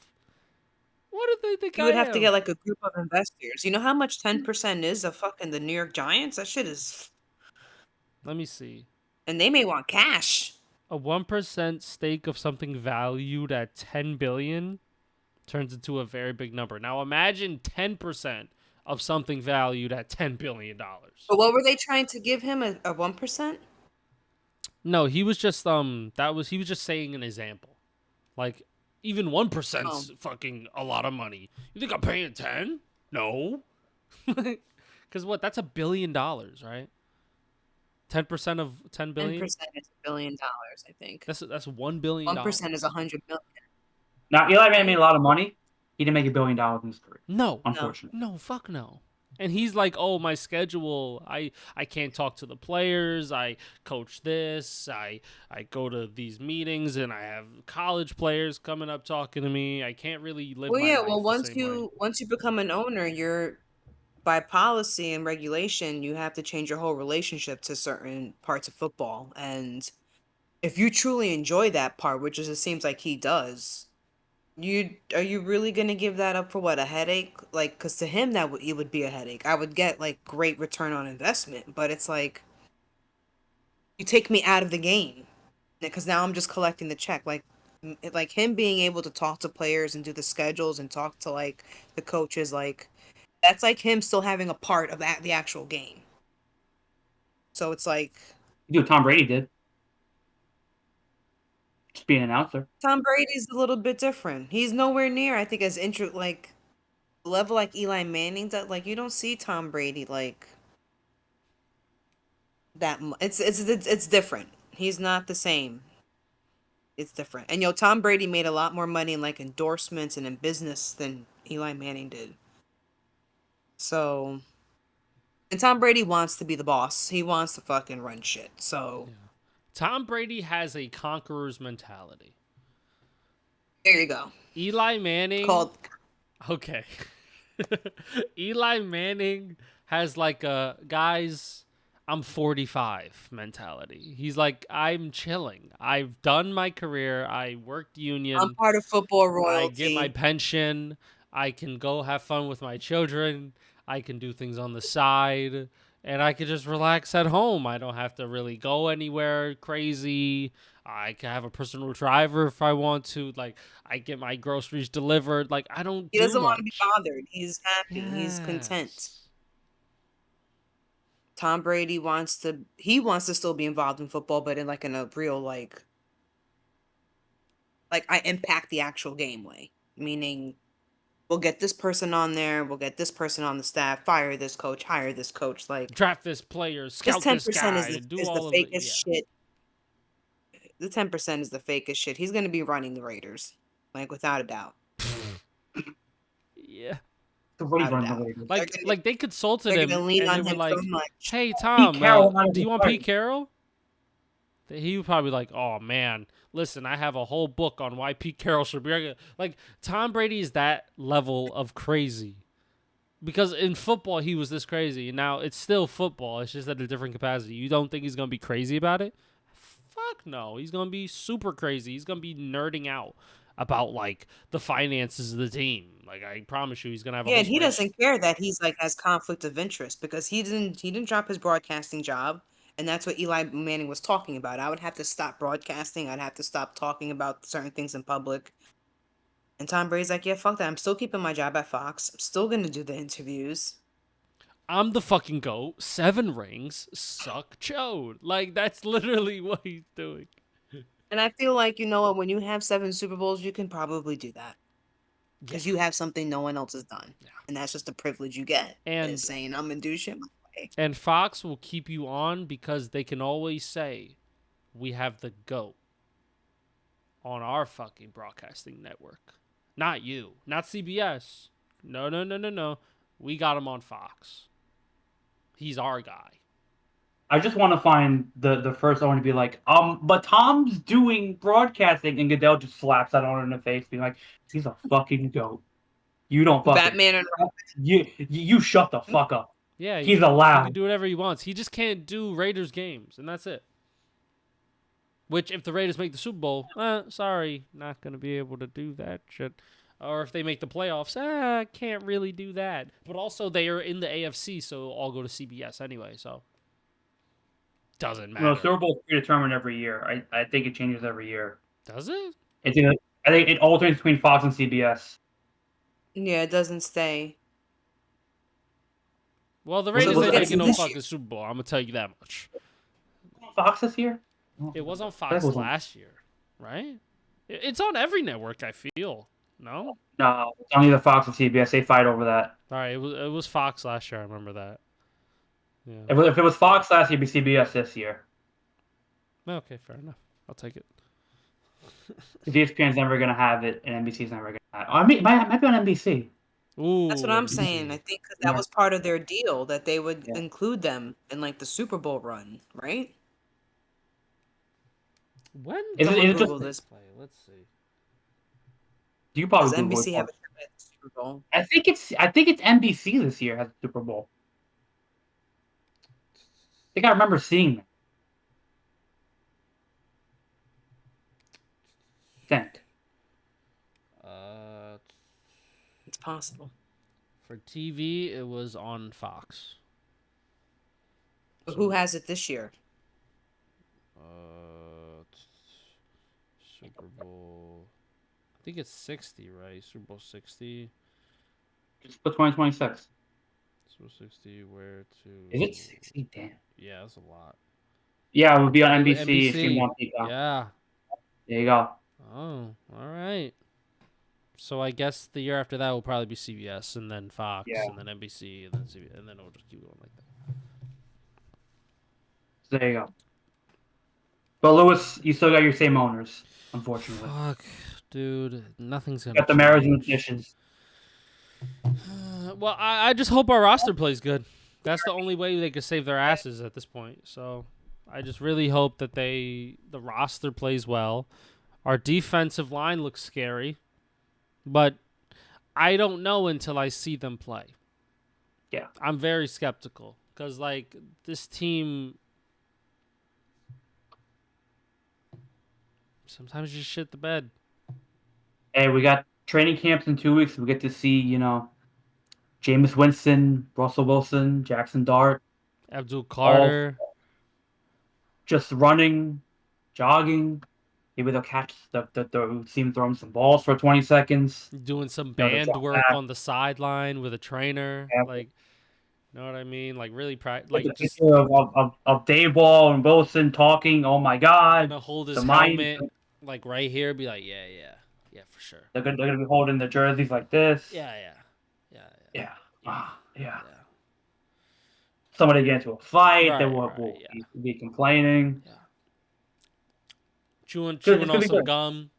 What do they think You I would have to am?" get like a group of investors. You know how much 10% is of fucking the New York Giants? That shit is, Let me see. and they may want cash. A 1% stake of something valued at 10 billion turns into a very big number. Now imagine 10% of something valued at $10 billion. But what were they trying to give him? A 1%? No, he was just he was just saying an example. Like even 1%'s fucking a lot of money. You think I'm paying 10? No. Cuz what? That's $1 billion, right? 10% of 10 billion? 10% is $1 billion, I think. That's $1 billion. 1% is 100 million. Now, Eli Manning made a lot of money. He didn't make $1 billion in his career. No. Unfortunately. No, fuck no. And he's like, "Oh, my schedule. I can't talk to the players. I coach this. I go to these meetings, and I have college players coming up talking to me. I can't really live Well, my yeah. life Well, the same way." once you become an owner, you're by policy and regulation, you have to change your whole relationship to certain parts of football. And if you truly enjoy that part, which is it seems like he does, are you really gonna give that up for what, a headache? Like, because to him it would be a headache. I would get like great return on investment, but it's like you take me out of the game because now I'm just collecting the check. Like him being able to talk to players and do the schedules and talk to like the coaches, like that's like him still having a part of the actual game. So it's like You do what Tom Brady did. Just be an announcer. Tom Brady's a little bit different. He's nowhere near, I think, as like level like Eli Manning. That like you don't see Tom Brady like that. It's different. He's not the same. It's different. And Tom Brady made a lot more money in like endorsements and in business than Eli Manning did. So, and Tom Brady wants to be the boss. He wants to fucking run shit. So, Tom Brady has a conqueror's mentality. there you go. Eli Manning. Called. Okay. Eli Manning has like a guys, I'm 45 mentality. He's like, I'm chilling. I've done my career. I worked union. I'm part of football royalty. I get my pension. I can go have fun with my children. I can do things on the side. And I could just relax at home. I don't have to really go anywhere crazy. I can have a personal driver if I want to. Like, I get my groceries delivered. Like, I don't He do doesn't want to be much. bothered. He's happy. He's content. Yes. Tom Brady wants to still be involved in football, but in a real like I impact the actual game way. Meaning we'll get this person on there, we'll get this person on the staff, fire this coach, hire this coach, like Draft this player, scout this this 10% guy, do is the all of it. fakest Yeah. shit. The 10% is the fakest shit. He's gonna be running the Raiders. Like without a doubt. Yeah. So what he's Without a running the doubt. Raiders. Like, they consulted They're him gonna and lean they on were him like, so much. "Hey Tom, Carroll wanted do you to want play. Pete Carroll?" He would probably like, "Oh man, listen, I have a whole book on why Pete Carroll should be regular." Like Tom Brady is that level of crazy, because in football he was this crazy, and now it's still football. It's just at a different capacity. You don't think he's gonna be crazy about it? Fuck no, he's gonna be super crazy. He's gonna be nerding out about like the finances of the team. Like I promise you, he's gonna have a Yeah, whole and he spreadsheet. doesn't care that he's like has conflict of interest because he didn't drop his broadcasting job, and that's what Eli Manning was talking about. I would have to stop broadcasting. I'd have to stop talking about certain things in public. And Tom Brady's like, yeah, fuck that. I'm still keeping my job at Fox. I'm still gonna do the interviews. I'm the fucking GOAT. 7 rings. Suck chode. Like, that's literally what he's doing. And I feel like, you know what, when you have 7 Super Bowls, you can probably do that. Because you have something no one else has done. Yeah. And that's just a privilege you get. And- Is saying I'm gonna do shit my way. And Fox will keep you on because they can always say, we have the GOAT. on our fucking broadcasting network. Not you. Not CBS. No. We got him on Fox. He's our guy. I just want to find the first owner to be like, but Tom's doing broadcasting, and Goodell just slaps that owner in the face, being like, he's a fucking goat. You don't fucking Batman and you shut the fuck up. Yeah, He's he allowed. can do whatever he wants. He just can't do Raiders games, and that's it. Which, if the Raiders make the Super Bowl, sorry, not going to be able to do that shit. Or if they make the playoffs, can't really do that. But also, they are in the AFC, so I'll go to CBS anyway, so doesn't matter. No, Super Bowl is predetermined every year. I think it changes every year. Does it? I think it alternates between Fox and CBS. Yeah, it doesn't stay. Well, the Raiders ain't it's making no this fucking Super Bowl. I'm going to tell you that much. Fox this year? It was on Fox last year, right? It's on every network, I feel. No? No, it's on either Fox or CBS. They fight over that. All right, it was Fox last year. I remember that. Yeah. If it was Fox last year, it'd be CBS this year. Okay, fair enough. I'll take it. ESPN's never going to have it, and NBC's never going to have it. I mean, it might be on NBC. Ooh, That's what I'm saying. I think 'cause that was part of their deal that they would include them in like the Super Bowl run, right? When Is did it Google just this? play? Let's see. you probably Does Google NBC it. have a show at the Super Bowl? I think it's NBC this year has the Super Bowl. I think I remember seeing that. Think. It's possible. For TV, it was on Fox. But who has it this year? Super Bowl. I think it's 60, right? Super Bowl 60. Just put 2026. Super Bowl 60. Where to? Is it 60? Damn. Yeah, that's a lot. Yeah, it would be on NBC. NBC. Streamed on Peacock. Yeah. There you go. Oh, all right. So I guess the year after that will probably be CBS, and then Fox, and then NBC, and then CBS, and then it'll just keep going like that. So there you go. But Lewis, you still got your same owners, unfortunately. Fuck, dude, nothing's gonna. Got the marriage and the dishes. Well, I just hope our roster plays good. That's the only way they could save their asses at this point. So I just really hope that the roster plays well. Our defensive line looks scary, but I don't know until I see them play. Yeah. I'm very skeptical because, like, this team sometimes just shit the bed. Hey, we got training camps in 2 weeks. We get to see, Jameis Winston, Russell Wilson, Jackson Dart. Abdul Carter. Just running, jogging. Maybe they'll catch the team throwing some balls for 20 seconds. Doing some band work on the sideline with a trainer. Yeah. Like, you know what I mean? Like, really just of Dayball and Wilson talking. Oh my God! Gonna hold his helmet like right here. Be like, yeah, for sure. They're gonna be holding the jerseys like this. Yeah. Somebody get into a fight. They will be complaining. Yeah. Chewing on some gum.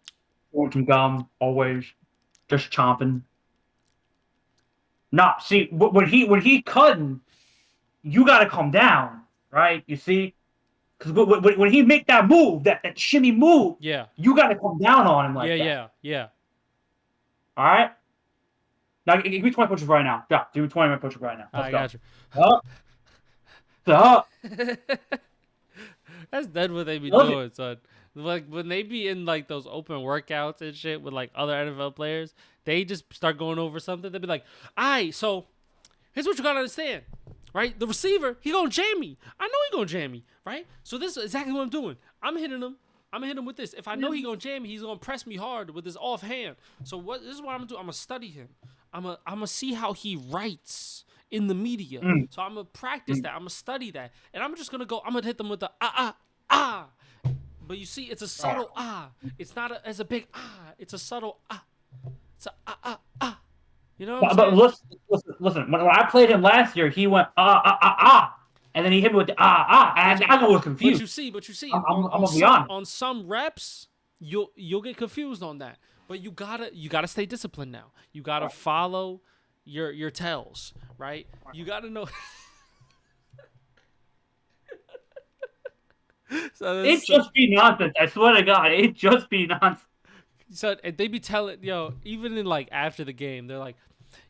Chewing some gum, always. Just chomping. Nah, see, when he cutting, you gotta come down, right? You see? Because when he make that move, that shimmy move, you gotta come down on him like that. Yeah. All right? Now, give me 20 pushes right now. Yeah, give me 20 pushes right now. I got you. Up. That's dead what they be doing, son. Like, when they be in, like, those open workouts and shit with, like, other NFL players, they just start going over something. They be like, so here's what you got to understand, right? The receiver, he going to jam me. I know he going to jam me, right? So this is exactly what I'm doing. I'm hitting him with this. If I know he going to jam me, he's going to press me hard with his offhand. So this is what I'm going to do. I'm going to study him. I'm going to see how he writes in the media. So I'm going to practice that. I'm going to study that. And I'm just going to go, I'm going to hit them with the But you see, it's a subtle It's not as a big It's a subtle It's a You know what I'm saying? Listen. When I played him last year, he went and then he hit me with the and I was confused. But you see, I'm gonna be honest. On some reps, you'll get confused on that. But you gotta stay disciplined now. You gotta follow your tells, right? You gotta know. It just be nonsense. I swear to God, it just be nonsense. So and they be telling even in like after the game, they're like,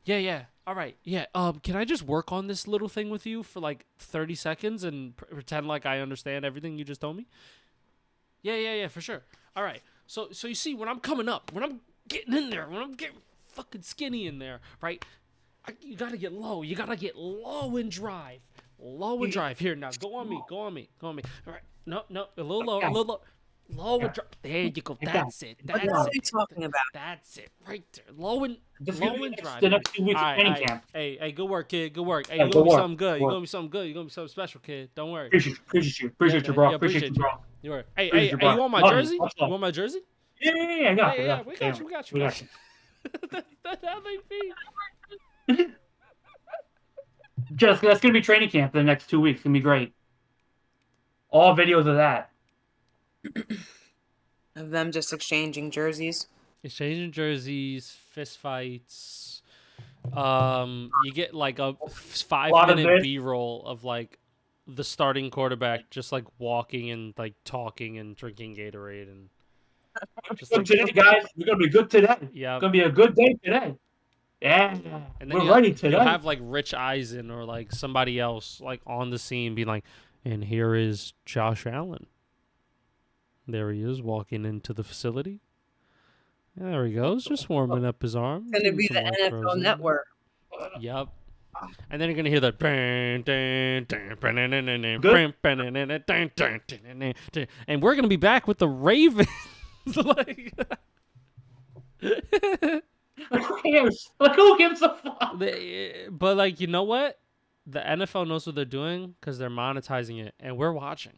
yeah, all right, yeah. Can I just work on this little thing with you for like 30 seconds and pretend like I understand everything you just told me? Yeah, for sure. All right. So you see, when I'm coming up, when I'm getting in there, when I'm getting fucking skinny in there, right? You gotta get low. You gotta get low and drive. Low and drive. Here now, go on me. All right. No, a little low, a little low. Low and drive. There you go. That's it. What are you talking about? That's it. Right there. Low and drive. The next 2 weeks of training camp. Hey, good work, kid. Good work. Hey, Yeah, you gonna good be work. something good. You Work. gonna be something good. You gonna be something special, kid. Don't worry. Appreciate you, bro. Yeah, Appreciate you, bro. You are. Hey, Appreciate you, bro. you want my Love you. jersey? You Much love. want my jersey? Yeah, I got you. Yeah, we got you. We got you. That's how they be. Just that's gonna be training camp for the next 2 weeks. It's gonna be great. All videos of that. Of them just exchanging jerseys. Exchanging jerseys, fist fights. You get like a 5-minute B-roll of like the starting quarterback just like walking and like talking and drinking Gatorade and just Good today, guys. We're gonna be good today. yeah. It's gonna be a good day today. Yeah, And then we're ready today. You'll have like Rich Eisen or like somebody else like on the scene being like, and here is Josh Allen. There he is walking into the facility. There he goes, just warming up his arm. It's gonna be the NFL Network. Yep. And then you're gonna hear that, and we're gonna be back with the Ravens. Like, who cares? Like, who gives a fuck? But like, you know what? The NFL knows what they're doing because they're monetizing it, and we're watching.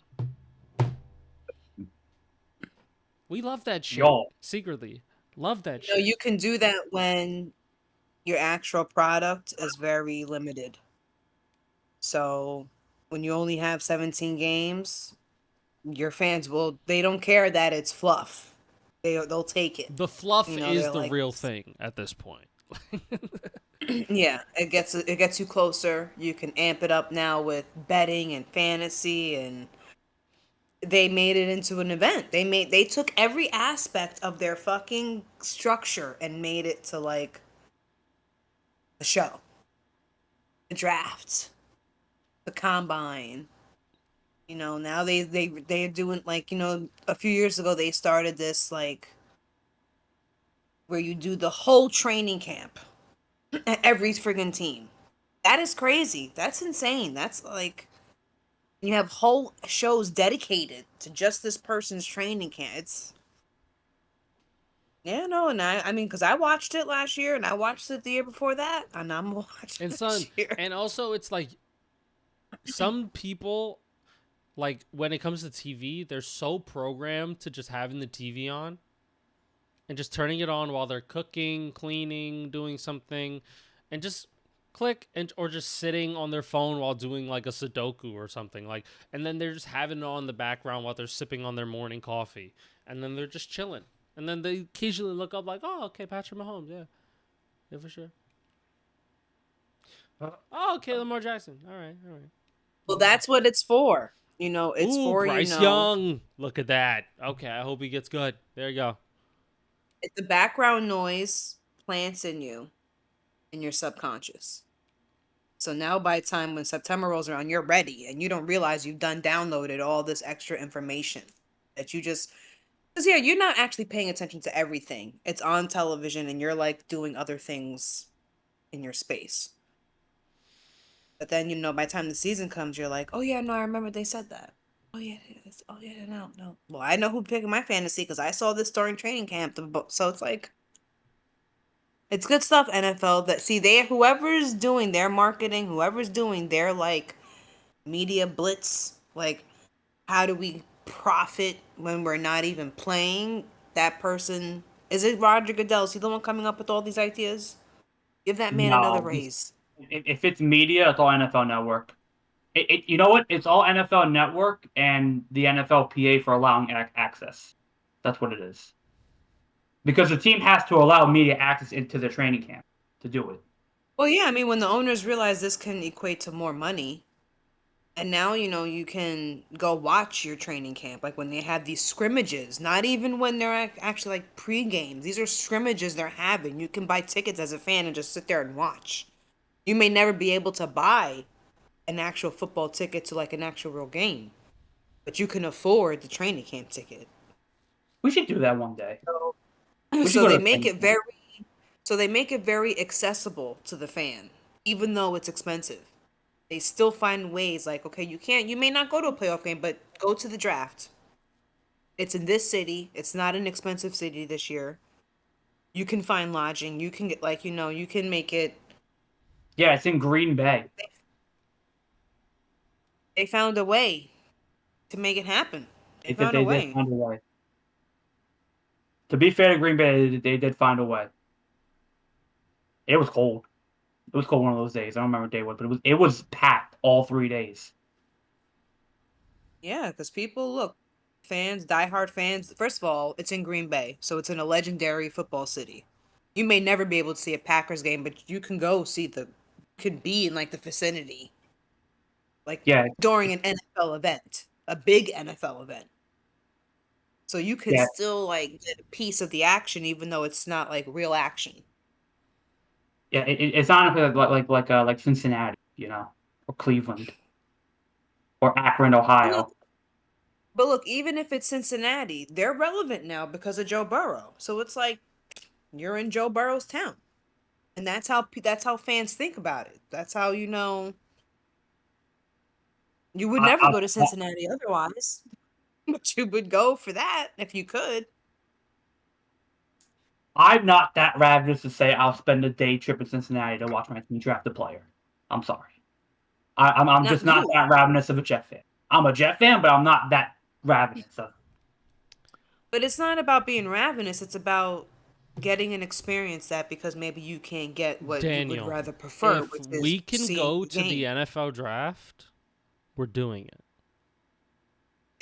We love that shit. Secretly, love that shit. You can do that when your actual product is very limited. So when you only have 17 games, your fans they don't care that it's fluff. They'll take it. The fluff is the like, real thing at this point. Yeah, it gets you closer. You can amp it up now with betting and fantasy, and they made it into an event. They took every aspect of their fucking structure and made it to like a show. The draft, the combine. Now they're doing like, a few years ago they started this like where you do the whole training camp at every friggin' team. That is crazy. That's insane. That's like, you have whole shows dedicated to just this person's training camp. It's and I mean, because I watched it last year and I watched it the year before that, and I'm watching And this year. and also it's like some people, like when it comes to TV, they're so programmed to just having the TV on and just turning it on while they're cooking, cleaning, doing something, and just click or just sitting on their phone while doing like a Sudoku or something, like, and then they're just having it on the background while they're sipping on their morning coffee, and then they're just chilling, and then they occasionally look up like, oh, okay, Patrick Mahomes, yeah, for sure. Oh, okay, Lamar Jackson, all right. Well, that's what it's for. It's for Bryce Young. Look at that. Okay, I hope he gets good. There you go. It's the background noise plants in your subconscious. So now by the time when September rolls around, you're ready and you don't realize you've downloaded all this extra information that you just, because you're not actually paying attention to everything. It's on television and you're like doing other things in your space. But then, by the time the season comes, you're like, oh yeah, no, I remember they said that. Oh yeah, no. Well, I know who picked my fantasy because I saw this during training camp. So it's like, it's good stuff, NFL. Whoever's doing their marketing, whoever's doing their like media blitz, like how do we profit when we're not even playing? That person, is it Roger Goodell? Is he the one coming up with all these ideas? Give that man another raise. If it's media, it's all NFL Network. You know what? It's all NFL Network and the NFLPA for allowing access. That's what it is. Because the team has to allow media access into the training camp to do it. Well, yeah, I mean, when the owners realize this can equate to more money, and now, you can go watch your training camp, like when they have these scrimmages, not even when they're actually like pre-games. These are scrimmages they're having. You can buy tickets as a fan and just sit there and watch. You may never be able to buy an actual football ticket to like an actual real game, but you can afford the training camp ticket. We should do that one day. So, We should so go to they the make training it camp. very accessible to the fan, even though it's expensive. They still find ways like, okay, you may not go to a playoff game, but go to the draft. It's in this city. It's not an expensive city this year. You can find lodging. You can get you can make it. Yeah, it's in Green Bay. They found a way to make it happen. They found a They did way. find a way. To be fair to Green Bay, they did find a way. It was cold. It was cold one of those days. I don't remember what day it was, but it was packed all 3 days. Yeah, because people look, fans, diehard fans. First of all, it's in Green Bay, so it's in a legendary football city. You may never be able to see a Packers game, but you can go see could be in like the vicinity, like Yeah, during an NFL event, a big NFL event. So you can yeah, still like get a piece of the action, even though it's not like real action. yeah. It's honestly like Cincinnati, or Cleveland, or Akron, But look, Ohio. even if it's Cincinnati, they're relevant now because of Joe Burrow. So it's like you're in Joe Burrow's town. And that's how fans think about it. That's how you would I, never I, go to Cincinnati otherwise, but you would go for that if you could. I'm not that ravenous to say I'll spend a day trip in Cincinnati to watch my team draft a player. I'm sorry. I'm Not just not you, that ravenous of a Jet fan. I'm a Jet fan, but I'm not that ravenous of. but it's not about being ravenous. It's about getting an experience that because maybe you can't get what you would Daniel, rather prefer, if which is we can seeing go the to the game. NFL draft, we're doing it.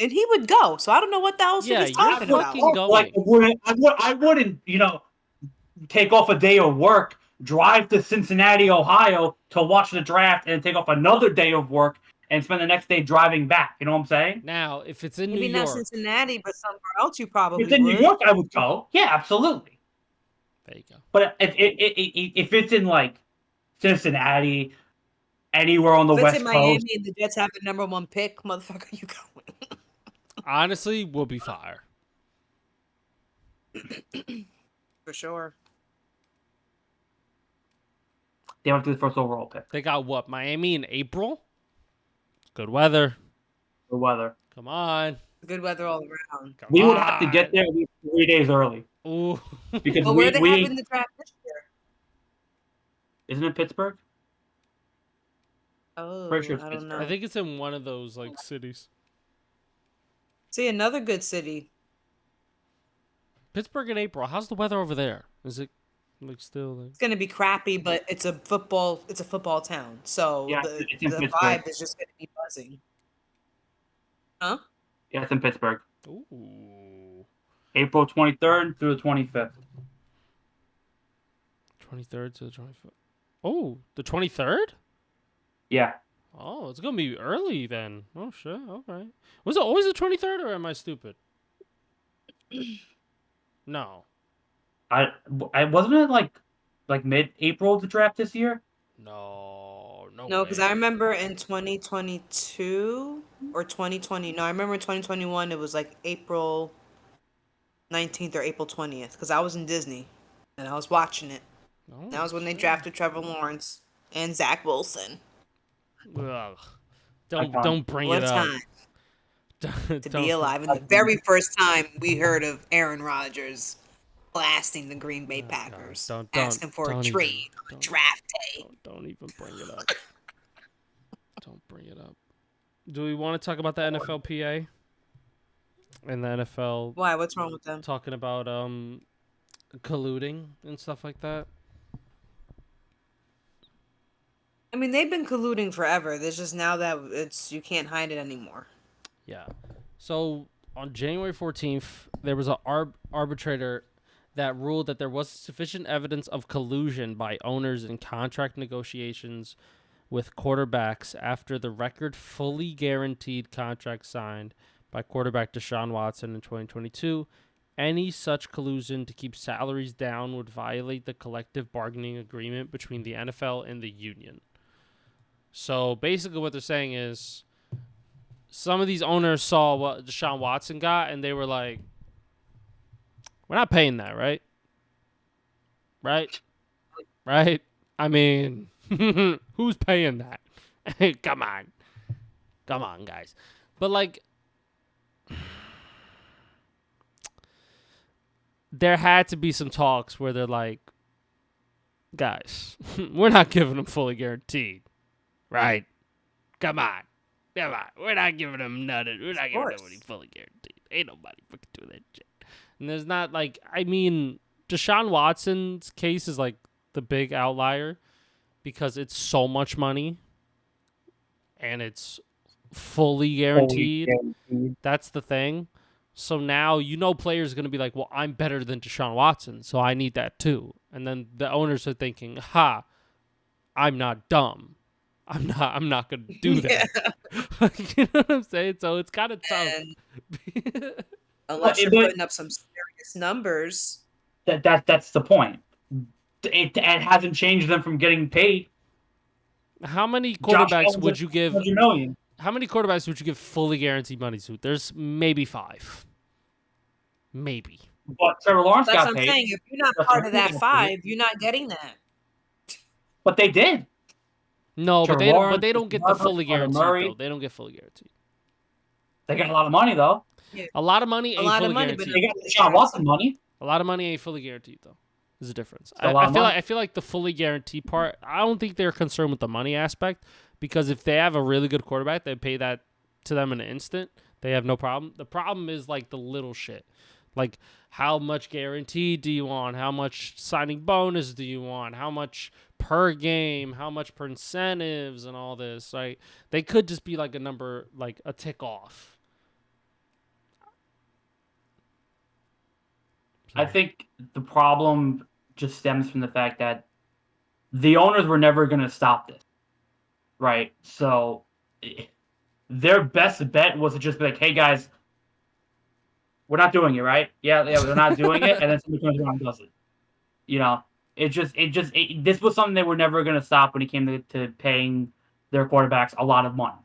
And he would go, so I don't know what the else Yeah, he's you're talking about. fucking Like going. I wouldn't, take off a day of work, drive to Cincinnati, Ohio to watch the draft, and take off another day of work and spend the next day driving back. You know what I'm saying? Now, if it's in New Maybe not York, Cincinnati, but somewhere else you If probably it's in New would. York, I would go. Yeah, absolutely. there you go. But if it's in like Cincinnati, anywhere on the If it's in West Coast, Miami and the Jets have the number one pick, motherfucker, you going. Honestly, we'll be fire. For sure. they went to the first overall pick. They got what? Miami in April? Good weather. The weather. Come on. Good weather all around. Come We on. would have to get there at least 3 days early Ooh. because But where are they we having the draft this year? isn't it Pittsburgh? Oh, Pretty sure it's I don't Pittsburgh. know. I think it's in one of those like cities. See, another good city. Pittsburgh in April. How's the weather over there? Is it like still like... It's gonna be crappy, but it's a football town. So Yeah, the it's in the Pittsburgh. vibe is just gonna be buzzing. Huh? Yeah, it's in Pittsburgh. Ooh. April 23rd through the 25th. 23rd to the 25th. Oh, the 23rd? Yeah. Oh, it's going to be early then. Oh, shit. All right. Was it always the 23rd or am I stupid? No. I wasn't it like mid-April the draft this year? No. No No, way. because I remember in 2022 or 2020. No, I remember in 2021 it was like April 19th or April 20th because I was in Disney and I was watching it. Oh, That was when they shit. drafted Trevor Lawrence and Zach Wilson. Ugh. Iconic. Don't bring What it a up. time to Don't- be alive. And the very first time we heard of Aaron Rodgers blasting the Green Bay Packers, Don't asking for a even- trade on don't- draft day. Don't even bring it up. Don't bring it up. Do we want to talk about the NFLPA and the NFL Why? What's wrong with them? talking about colluding and stuff like that? I mean, they've been colluding forever. There's just now that you can't hide it anymore. Yeah. So on January 14th, there was an arbitrator that ruled that there was sufficient evidence of collusion by owners in contract negotiations with quarterbacks after the record fully guaranteed contract signed by quarterback Deshaun Watson in 2022. Any such collusion to keep salaries down would violate the collective bargaining agreement between the NFL and the union. So basically what they're saying is some of these owners saw what Deshaun Watson got, and they were like, we're not paying that, right? Right? Right? I mean, who's paying that? Come on. Come on, guys. But, like, there had to be some talks where they're like, guys, we're not giving them fully guaranteed, right? Come on. Come on. We're not giving them nothing. We're not giving nobody fully guaranteed. Ain't nobody fucking doing that shit. And there's not, like, I mean, Deshaun Watson's case is, like, the big outlier because it's so much money and it's fully guaranteed. That's the thing. So now players are going to be like, well, I'm better than Deshaun Watson, so I need that too. And then the owners are thinking, ha, I'm not dumb. I'm not going to do that. Yeah. You know what I'm saying? So it's kind of tough. Unless you're putting up some serious numbers. That's the point. It hasn't changed them from getting paid. How many quarterbacks would you give? How many quarterbacks would you give fully guaranteed money to? There's maybe 5. Maybe. But Trevor Lawrence got paid. That's what I'm saying. If you're not part of that 5, you're not getting that. But they did. No, but they don't get the fully guaranteed though. They don't get fully guaranteed. They got a lot of money though. Yeah. A lot of money ain't fully guaranteed. But they got Deshaun Watson money. A lot of money ain't fully guaranteed though. There's a difference. I feel like the fully guaranteed part, I don't think they're concerned with the money aspect because if they have a really good quarterback, they pay that to them in an instant. They have no problem. The problem is like the little shit. Like how much guaranteed do you want? How much signing bonus do you want? How much per game? How much per incentives and all this? Right? They could just be like a number, like a tick off. I think the problem just stems from the fact that the owners were never going to stop this, right? So their best bet was to just be like, hey, guys, we're not doing it, right? Yeah, we're not doing it, and then somebody comes around and does it. You know, this was something they were never going to stop when it came to paying their quarterbacks a lot of money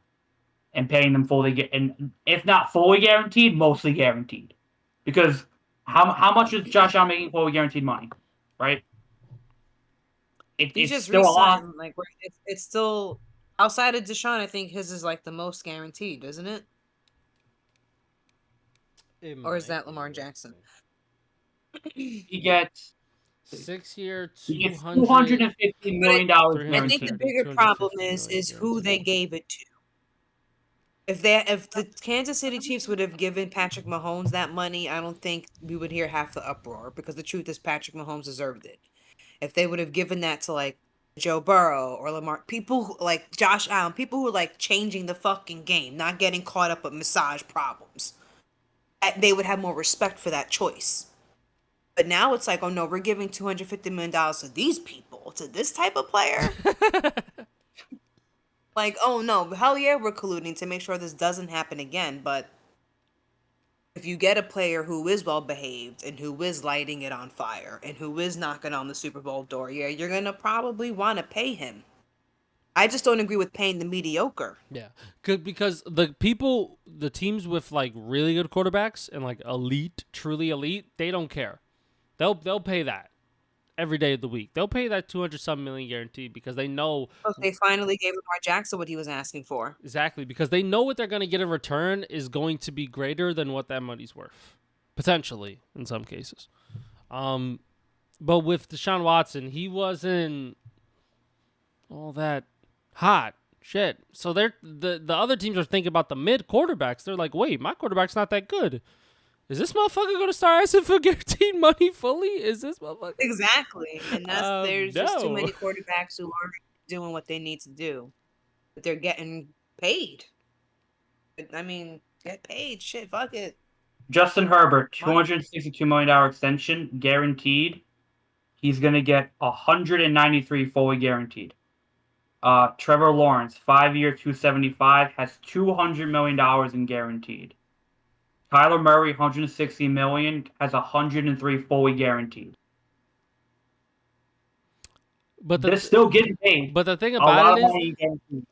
and paying them fully, and if not fully guaranteed, mostly guaranteed. Because how much is Josh Allen making fully guaranteed money, right? He's just still a lot. Like it's still outside of Deshaun. I think his is like the most guaranteed, isn't it? Or is that Lamar Jackson? He gets 6-year, $250 million. I think the bigger problem is who they gave it to. If the Kansas City Chiefs would have given Patrick Mahomes that money, I don't think we would hear half the uproar because the truth is Patrick Mahomes deserved it. If they would have given that to like Joe Burrow or Lamar, people who, like Josh Allen, people who are like changing the fucking game, not getting caught up with massage problems, they would have more respect for that choice. But now it's like, oh no, we're giving $250 million to these people, to this type of player. Like, oh no, hell yeah, we're colluding to make sure this doesn't happen again. But if you get a player who is well behaved and who is lighting it on fire and who is knocking on the Super Bowl door, yeah, you're gonna probably want to pay him. I just don't agree with paying the mediocre. Yeah, because the teams with like really good quarterbacks and like elite, truly elite, they don't care. They'll pay that every day of the week. They'll pay that $200-some million guaranteed because they know. Well, they finally gave Lamar Jackson what he was asking for. Exactly, because they know what they're going to get in return is going to be greater than what that money's worth, potentially in some cases. But with Deshaun Watson, he wasn't all that hot shit. So the other teams are thinking about the mid quarterbacks. They're like, wait, my quarterback's not that good. Is this motherfucker going to start asking for guaranteed money fully? Is this motherfucker? Exactly. And there's just too many quarterbacks who aren't doing what they need to do. But they're getting paid. I mean, get paid. Shit, fuck it. Justin Herbert, $262 million extension, guaranteed. He's going to get 193 fully guaranteed. Trevor Lawrence, 5-year, 275, has $200 million in guaranteed. Kyler Murray, $160 million, has 103 fully guaranteed. But They're still getting paid. But the thing A lot about of it money guaranteed.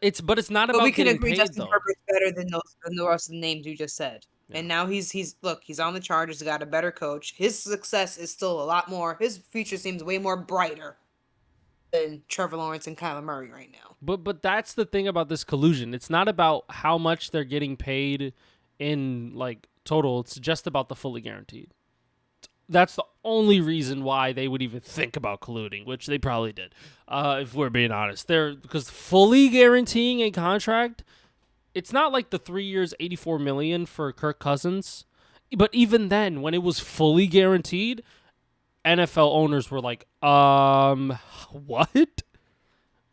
is, but it's not But about we can getting agree paid Justin though. Herbert's better than the rest of the names you just said. Yeah. And now he's on the Chargers, got a better coach. His success is still a lot more. His future seems way more brighter than Trevor Lawrence and Kyler Murray right now. But that's the thing about this collusion. It's not about how much they're getting paid in like total. It's just about the fully guaranteed. That's the only reason why they would even think about colluding, which they probably did. If we're being honest, because fully guaranteeing a contract, it's not like the 3 years, $84 million for Kirk Cousins. But even then, when it was fully guaranteed, NFL owners were like, what?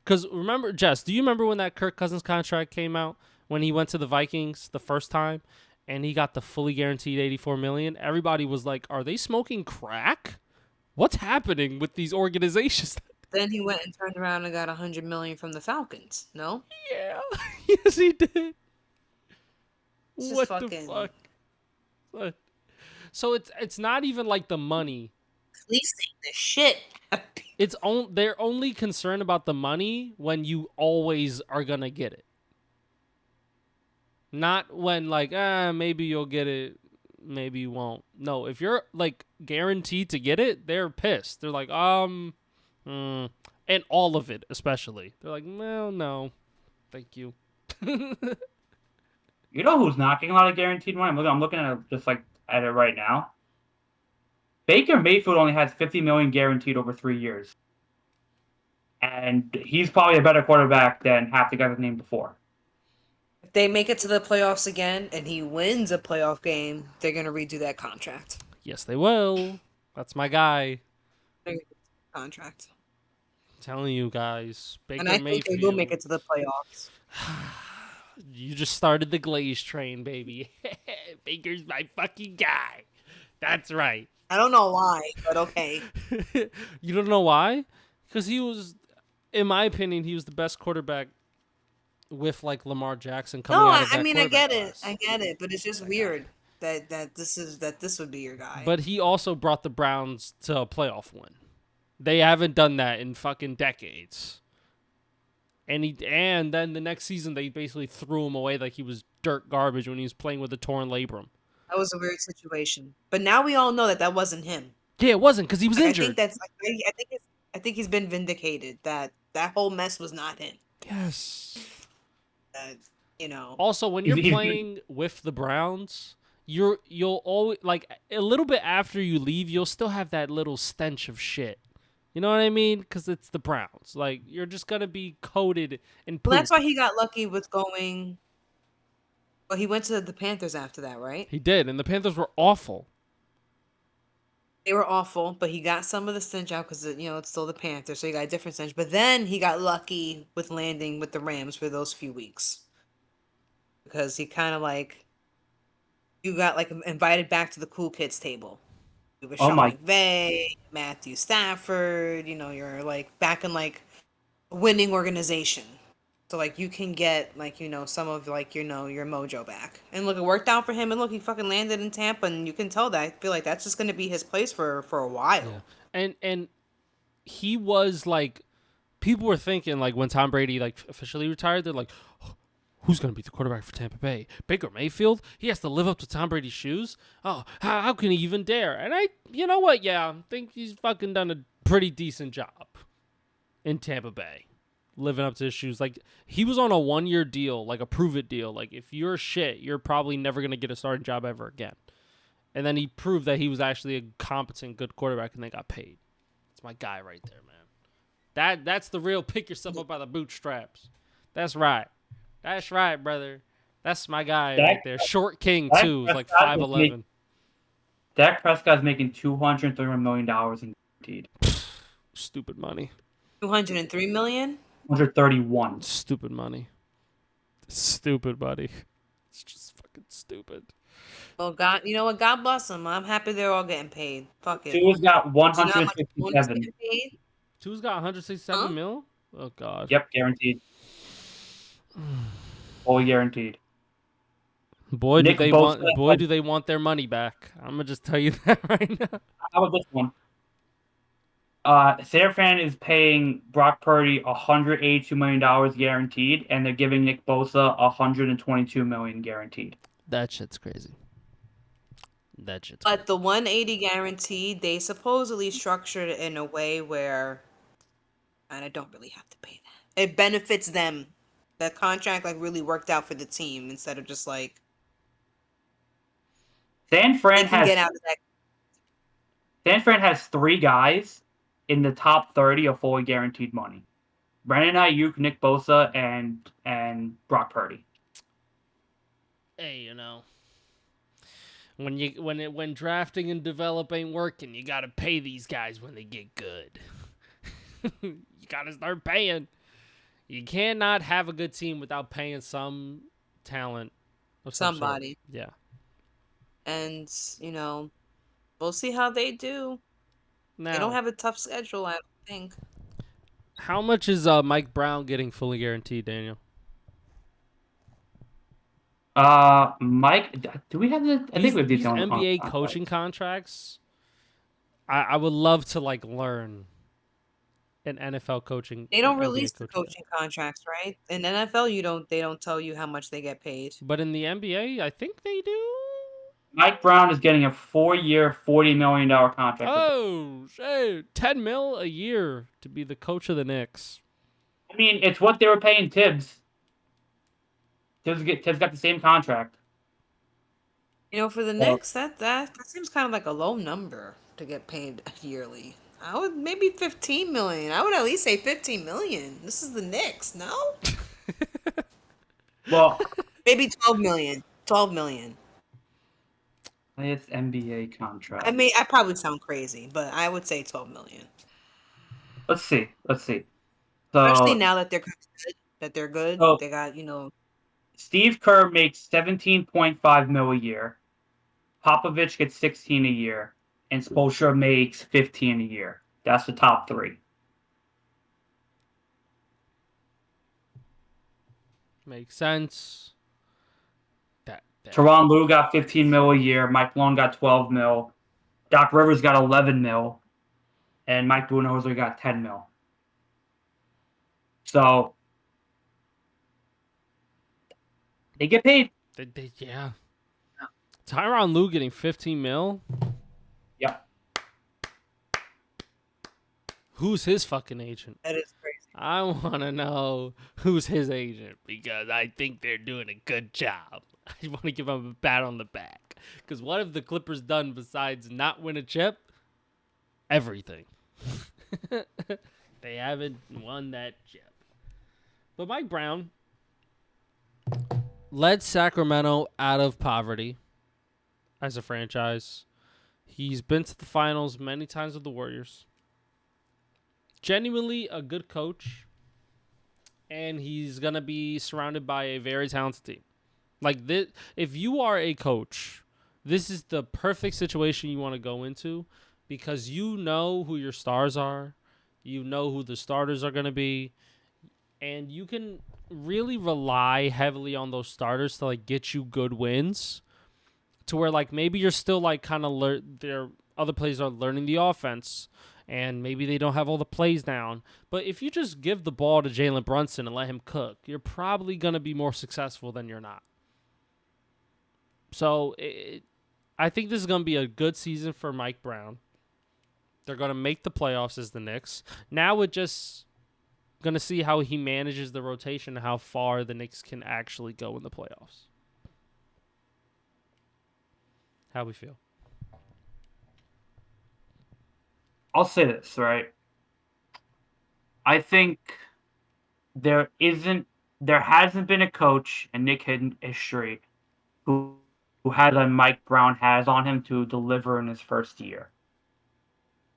Because remember, Jess, do you remember when that Kirk Cousins contract came out when he went to the Vikings the first time and he got the fully guaranteed $84 million? Everybody was like, are they smoking crack? What's happening with these organizations? Then he went and turned around and got $100 million from the Falcons. No? Yeah. Yes, he did. It's just What fucking the fuck? What? So it's not even like the money. fleecing the shit. They're only concerned about the money when you always are gonna get it. Not when like, maybe you'll get it, maybe you won't. No, if you're like guaranteed to get it, they're pissed. They're like, and all of it especially. They're like, well, no, thank you. You know who's not getting a lot of guaranteed money? I'm looking at it just like at it right now. Baker Mayfield only has $50 million guaranteed over 3 years, and he's probably a better quarterback than half the guys named before. If they make it to the playoffs again and he wins a playoff game, they're gonna redo that contract. Yes, they will. That's my guy. Contract. I'm telling you guys, Baker And I think Mayfield. they will make it to the playoffs. You just started the Glaze train, baby. Baker's my fucking guy. That's right. I don't know why, but okay. You don't know why? Because he was, in my opinion, he was the best quarterback with like Lamar Jackson coming out of that I get quarterback it. class. I get it, but it's just weird that this would be your guy. But he also brought the Browns to a playoff win. They haven't done that in fucking decades. And then the next season they basically threw him away like he was dirt garbage when he was playing with a torn labrum. That was a weird situation. But now we all know that wasn't him. Yeah, it wasn't because he was injured. I think he's been vindicated that whole mess was not him. Yes. Also, when you're playing with the Browns, you'll always like a little bit after you leave, you'll still have that little stench of shit. You know what I mean? Because it's the Browns. Like you're just gonna be coated in poop. Well, that's why he got lucky with going. Well, he went to the Panthers after that, right? He did, and the Panthers were awful. They were awful, but he got some of the stench out because it's still the Panthers, so he got a different stench. But then he got lucky with landing with the Rams for those few weeks because he kind of like you got like invited back to the cool kids table. It was Sean McVay, Matthew Stafford. You're like back in like a winning organization. So, like, you can get, like, some of, like, your mojo back. And, look, it worked out for him. And, look, he fucking landed in Tampa. And you can tell that. I feel like that's just going to be his place for a while. Yeah. And he was, like, people were thinking, like, when Tom Brady, like, officially retired, they're like, oh, who's going to be the quarterback for Tampa Bay? Baker Mayfield? He has to live up to Tom Brady's shoes? Oh, how can he even dare? And you know what? Yeah, I think he's fucking done a pretty decent job in Tampa Bay. Living up to his shoes. Like, he was on a 1-year deal, like a prove-it deal. Like, if you're shit, you're probably never going to get a starting job ever again. And then he proved that he was actually a competent, good quarterback, and they got paid. That's my guy right there, man. That's the real pick yourself up by the bootstraps. That's right. That's right, brother. That's my guy right there. Short king, too. He's like 5'11". Dak Prescott's making $231 million in guaranteed. Stupid money. $203 million? 131. Stupid money. Stupid money. It's just fucking stupid. Well, God, you know what? God bless them. I'm happy they're all getting paid. Fuck it. Tua's got Do you know how much Mooney's 167. getting paid? Tua's got Huh? 167 mil. Oh God. Yep, guaranteed. Fully guaranteed. Boy, Nick Bosa. do they want their money back. I'm gonna just tell you that right now. How about this one? San Fran is paying Brock Purdy $182 million guaranteed, and they're giving Nick Bosa $122 million guaranteed. That shit's crazy. That shit's But crazy. the 180 guaranteed, they supposedly structured it in a way where, and I don't really have to pay that. It benefits them. The contract like really worked out for the team instead of just like San they Fran can has get out of that. San Fran has 3 guys in the top 30 of fully guaranteed money: Brandon Ayuk, Nick Bosa, and Brock Purdy. Hey, you know, when drafting and develop ain't working, you gotta pay these guys when they get good. You gotta start paying. You cannot have a good team without paying some talent of some sort. Somebody. Yeah. And, you know, we'll see how they do. They don't Now, have a tough schedule, I don't think. how much is Mike Brown getting fully guaranteed, Daniel? Mike, do we have the? I think we have These detail on the NBA contract. coaching contracts. I would love to like learn an NFL coaching. They don't NBA release the coaching. coaching contracts, right? In NFL, they don't tell you how much they get paid. But in the NBA, I think they do. Mike Brown is getting a 4-year, $40 million contract. Oh, shit. 10 mil a year to be the coach of the Knicks. I mean, it's what they were paying Tibbs. Tibbs got the same contract. You know, for the Knicks, that seems kind of like a low number to get paid yearly. I would maybe 15 million. I would at least say 15 million. This is the Knicks, no? Well, Maybe 12 million. 12 million. it's NBA contract. I mean, I probably sound crazy, but I would say 12 million. Let's see. Especially So, now that they're good, so they got, Steve Kerr makes 17.5 mil a year. Popovich gets 16 a year, and Spoelstra makes 15 a year. That's the top 3. Makes sense. That Teron Lue got 15 mil a year. Mike Malone got 12 mil. Doc Rivers got 11 mil, and Mike Budenholzer got 10 mil. So they get paid. yeah. Tyronn Lue getting 15 mil? Yep. Who's his fucking agent? that is crazy. I want to know who's his agent because I think they're doing a good job. I want to give them a pat on the back. Because what have the Clippers done besides not win a chip? Everything. They haven't won that chip. But Mike Brown led Sacramento out of poverty as a franchise. He's been to the finals many times with the Warriors. Genuinely a good coach. And he's going to be surrounded by a very talented team. Like this, if you are a coach, this is the perfect situation you want to go into because you know who your stars are. You know who the starters are going to be. And you can really rely heavily on those starters to like get you good wins to where like maybe you're still like kind of their other players are learning the offense and maybe they don't have all the plays down. But if you just give the ball to Jalen Brunson and let him cook, you're probably going to be more successful than you're not. So I think this is going to be a good season for Mike Brown. They're going to make the playoffs as the Knicks. Now we're just going to see how he manages the rotation and how far the Knicks can actually go in the playoffs. How we feel? I'll say this, right? I think there hasn't been a coach in Nick Hidden history who had a Mike Brown has on him to deliver in his first year.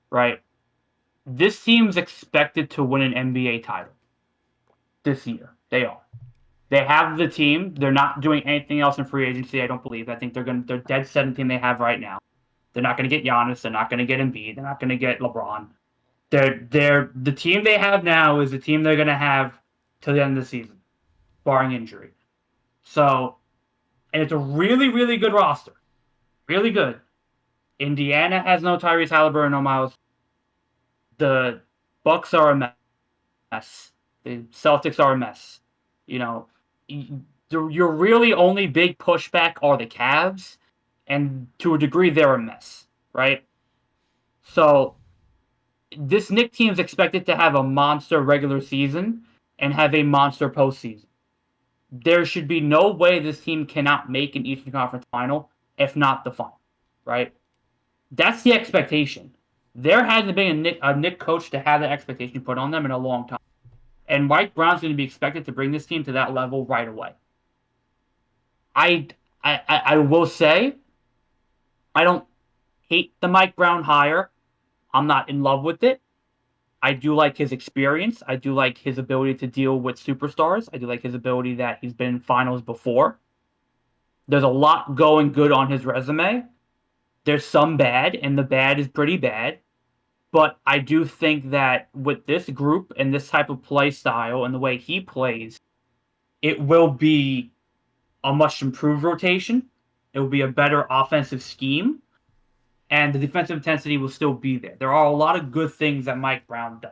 Right? This team's expected to win an NBA title this year. They are. They have the team. They're not doing anything else in free agency, I don't believe. I think they're dead set in the team they have right now. They're not going to get Giannis. They're not going to get Embiid. They're not going to get LeBron. The team they have now is the team they're going to have till the end of the season, barring injury. So, and it's a really, really good roster. Really good. Indiana has no Tyrese Halliburton, no Miles. The Bucks are a mess. The Celtics are a mess. You know, your really only big pushback are the Cavs, and to a degree, they're a mess, right? So this Knicks team is expected to have a monster regular season and have a monster postseason. There should be no way this team cannot make an Eastern Conference final, if not the final, right? That's the expectation. There hasn't been a Nick coach to have that expectation put on them in a long time. And Mike Brown's going to be expected to bring this team to that level right away. I will say, I don't hate the Mike Brown hire. I'm not in love with it. I do like his experience. I do like his ability to deal with superstars. I do like his ability that he's been in finals before. There's a lot going good on his resume. There's some bad, and the bad is pretty bad. But I do think that with this group and this type of play style and the way he plays, it will be a much improved rotation. It will be a better offensive scheme. And the defensive intensity will still be there. There are a lot of good things that Mike Brown does.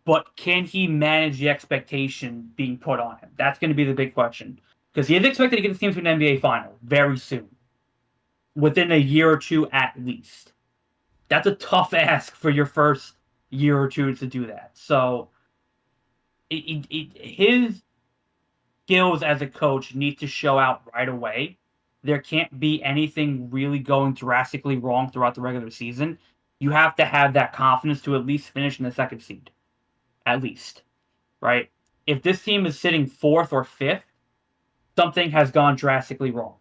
But can he manage the expectation being put on him? That's going to be the big question. Because he is expected to get the team to an NBA final very soon. Within a year or two at least. That's a tough ask for your first year or two to do that. So his skills as a coach need to show out right away. There can't be anything really going drastically wrong throughout the regular season. You have to have that confidence to at least finish in the second seed. At least. Right? If this team is sitting 4th or 5th, something has gone drastically wrong.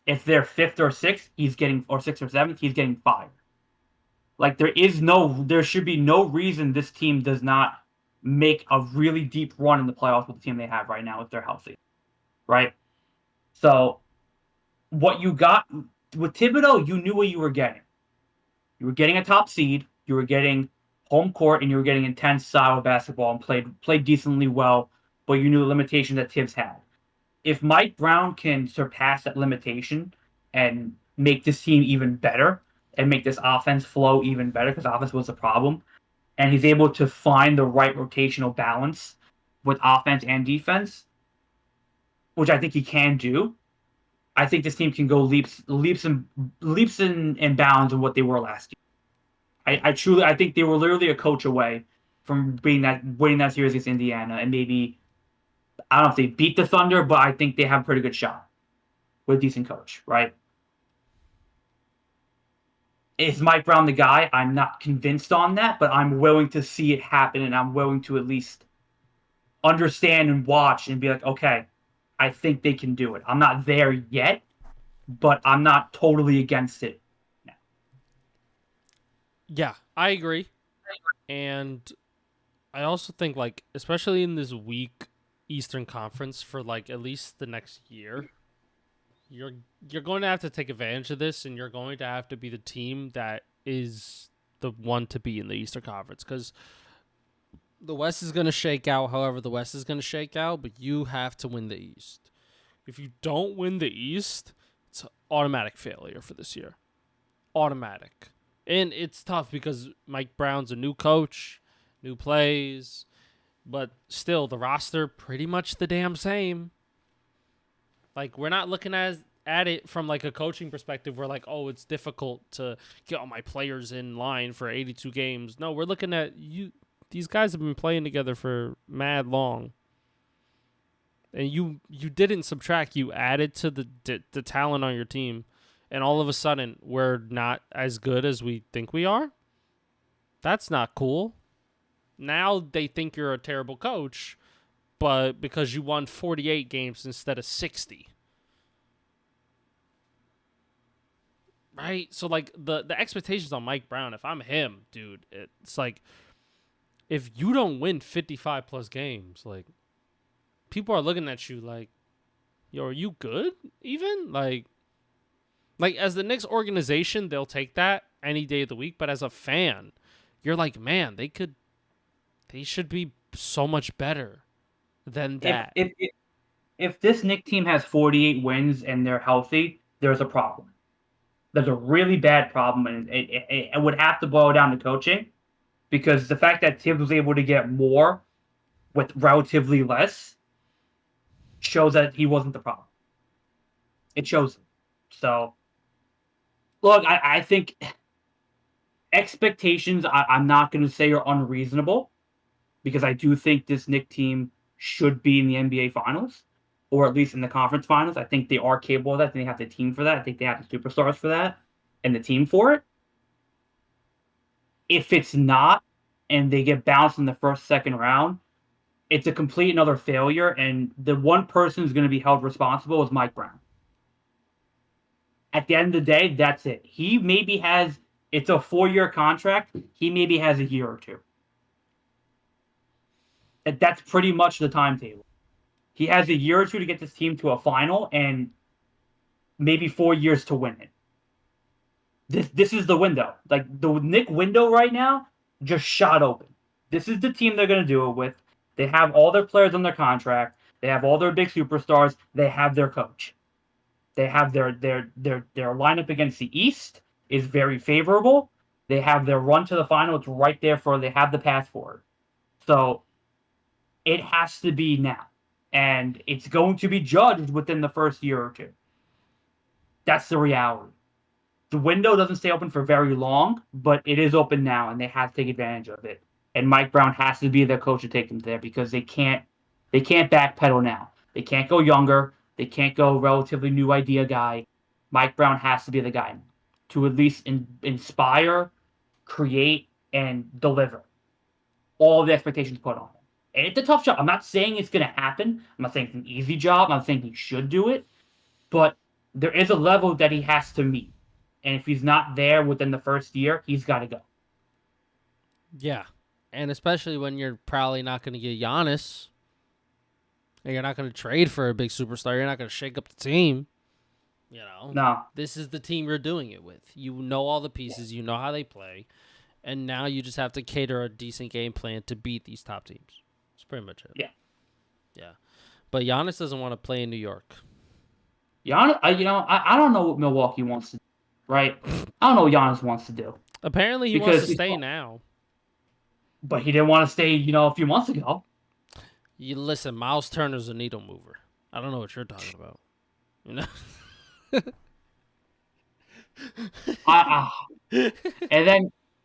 If they're 5th or 6th, or 6th or 7th, he's getting fired. Like, there should be no reason this team does not make a really deep run in the playoffs with the team they have right now if they're healthy. Right? So, what you got with Thibodeau, you knew what you were getting. You were getting a top seed, you were getting home court, and you were getting intense style of basketball and played decently well, but you knew the limitations that Tibbs had. If Mike Brown can surpass that limitation and make this team even better, and make this offense flow even better, because offense was a problem, and he's able to find the right rotational balance with offense and defense, which I think he can do, I think this team can go leaps and bounds of what they were last year. I think they were literally a coach away from winning that series against Indiana, and maybe, I don't know if they beat the Thunder, but I think they have a pretty good shot with a decent coach, right? Is Mike Brown the guy? I'm not convinced on that, but I'm willing to see it happen, and I'm willing to at least understand and watch and be like, okay, I think they can do it. I'm not there yet, but I'm not totally against it now. Yeah, I agree. And I also think, like, especially in this weak Eastern Conference for, like, at least the next year, you're going to have to take advantage of this, and you're going to have to be the team that is the one to be in the Eastern Conference, because the West is going to shake out however the West is going to shake out, but you have to win the East. If you don't win the East, it's automatic failure for this year. Automatic. And it's tough because Mike Brown's a new coach, new plays, but still the roster pretty much the damn same. Like, we're not looking at it from, like, a coaching perspective. We're like, oh, it's difficult to get all my players in line for 82 games. No, we're looking at you. These guys have been playing together for mad long. And you didn't subtract. You added to the talent on your team. And all of a sudden, we're not as good as we think we are? That's not cool. Now they think you're a terrible coach, but because you won 48 games instead of 60. Right? So, like, the expectations on Mike Brown, if I'm him, dude, it's like, if you don't win 55 plus games, like, people are looking at you like, yo, are you good? Even like as the Knicks organization, they'll take that any day of the week. But as a fan, you're like, man, they should be so much better than If that. if if, if this Knick team has 48 wins and they're healthy, there's a problem. There's a really bad problem, and it would have to boil down to coaching, because the fact that Tibbs was able to get more with relatively less shows that he wasn't the problem. It shows. So, look, I think expectations, I'm not going to say are unreasonable, because I do think this Knick team should be in the NBA Finals, or at least in the conference finals. I think they are capable of that. I think they have the team for that. I think they have the superstars for that and the team for it. If it's not, and they get bounced in the first, second round, it's a complete and utter failure. And the one person who's going to be held responsible is Mike Brown. At the end of the day, that's it. He maybe has, it's a 4-year contract. He maybe has a year or two. That's pretty much the timetable. He has a year or two to get this team to a final, and maybe 4 years to win it. This is the window. Like, the Knick window right now just shot open. This is the team they're going to do it with. They have all their players on their contract. They have all their big superstars. They have their coach. They have their lineup against the East is very favorable. They have their run to the final. It's right there for, they have the path forward. So it has to be now. And it's going to be judged within the first year or two. That's the reality. The window doesn't stay open for very long, but it is open now, and they have to take advantage of it. And Mike Brown has to be their coach to take them there, because they can't backpedal now. They can't go younger. They can't go relatively new idea guy. Mike Brown has to be the guy to at least inspire, create, and deliver all the expectations put on him. And it's a tough job. I'm not saying it's going to happen. I'm not saying it's an easy job. I'm not saying he should do it. But there is a level that he has to meet. And if he's not there within the first year, he's got to go. Yeah. And especially when you're probably not going to get Giannis, and you're not going to trade for a big superstar. You're not going to shake up the team. You know? No. This is the team you're doing it with. You know all the pieces. You know how they play. And now you just have to cater a decent game plan to beat these top teams. That's pretty much it. Yeah. Yeah. But Giannis doesn't want to play in New York. Giannis, I don't know what Milwaukee wants to do, right? I don't know what Giannis wants to do. Apparently he wants to stay now. But he didn't want to stay, a few months ago. You listen, Miles Turner's a needle mover. I don't know what you're talking about. You know?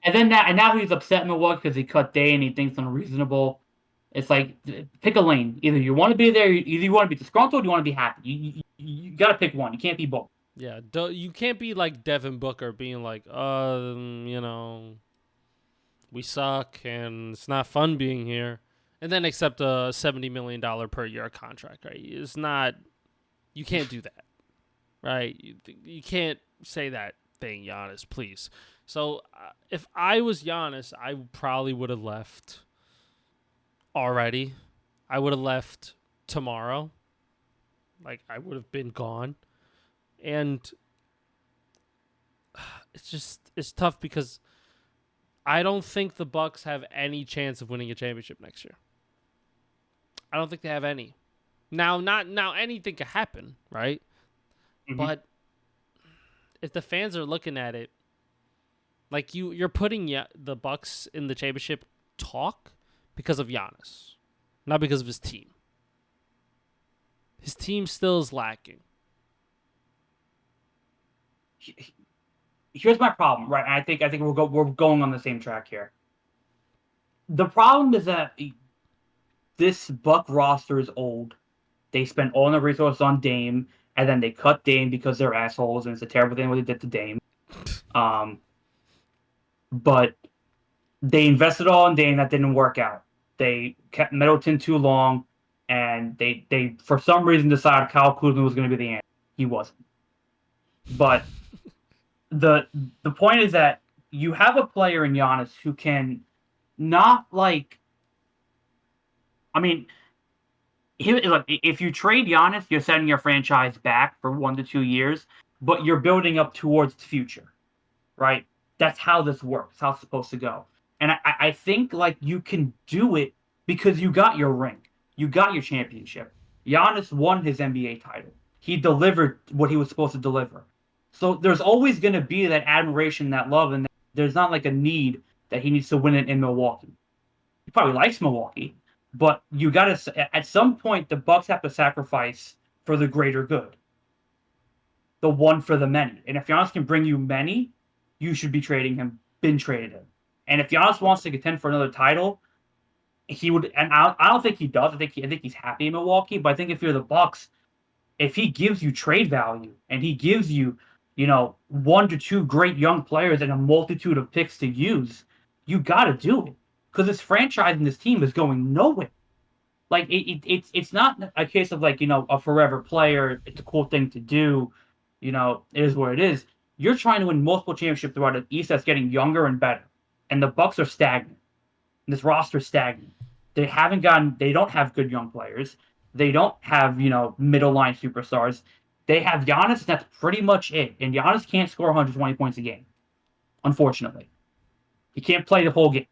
And now he's upset in Milwaukee because he cut Day and he thinks it's unreasonable. It's like, pick a lane. Either you want to be there, either you want to be disgruntled, or you want to be happy. You got to pick one. You can't be both. Yeah, you can't be like Devin Booker being like, we suck and it's not fun being here, and then accept a $70 million per year contract, right? It's not, you can't do that, right? You can't say that thing, Giannis, please. So if I was Giannis, I probably would have left already. I would have left tomorrow. Like, I would have been gone. And it's tough because I don't think the Bucks have any chance of winning a championship next year. I don't think they have any. Now anything could happen, right? Mm-hmm. But if the fans are looking at it, like you're putting the Bucks in the championship talk because of Giannis, not because of his team. His team still is lacking. Here's my problem, right? And I think we're going on the same track here. The problem is that this Buck roster is old. They spent all their resources on Dame, and then they cut Dame because they're assholes, and it's a terrible thing what they did to Dame. But they invested all in Dame. That didn't work out. They kept Middleton too long, and they for some reason decided Kyle Kuzma was going to be the answer. He wasn't. But the point is that you have a player in Giannis who can not, like, I mean, look, if you trade Giannis, you're setting your franchise back for 1 to 2 years, but you're building up towards the future, right? That's how this works. How it's supposed to go. And I think like you can do it because you got your ring, you got your championship. Giannis won his NBA title. He delivered what he was supposed to deliver. So there's always going to be that admiration, that love, and there's not like a need that he needs to win it in Milwaukee. He probably likes Milwaukee, but you got to at some point the Bucks have to sacrifice for the greater good, the one for the many. And if Giannis can bring you many, you should be trading him. Been traded him. And if Giannis wants to contend for another title, he would. And I don't think he does. I think he's happy in Milwaukee. But I think if you're the Bucks, if he gives you trade value and he gives you, 1 to 2 great young players and a multitude of picks to use, you got to do it because this franchise and this team is going nowhere. Like it's not a case of like a forever player. It's a cool thing to do. It is what it is. You're trying to win multiple championships throughout an East that's getting younger and better, and the Bucks are stagnant. This roster is stagnant. They don't have good young players. They don't have middle line superstars. They have Giannis, and that's pretty much it. And Giannis can't score 120 points a game, unfortunately. He can't play the whole game.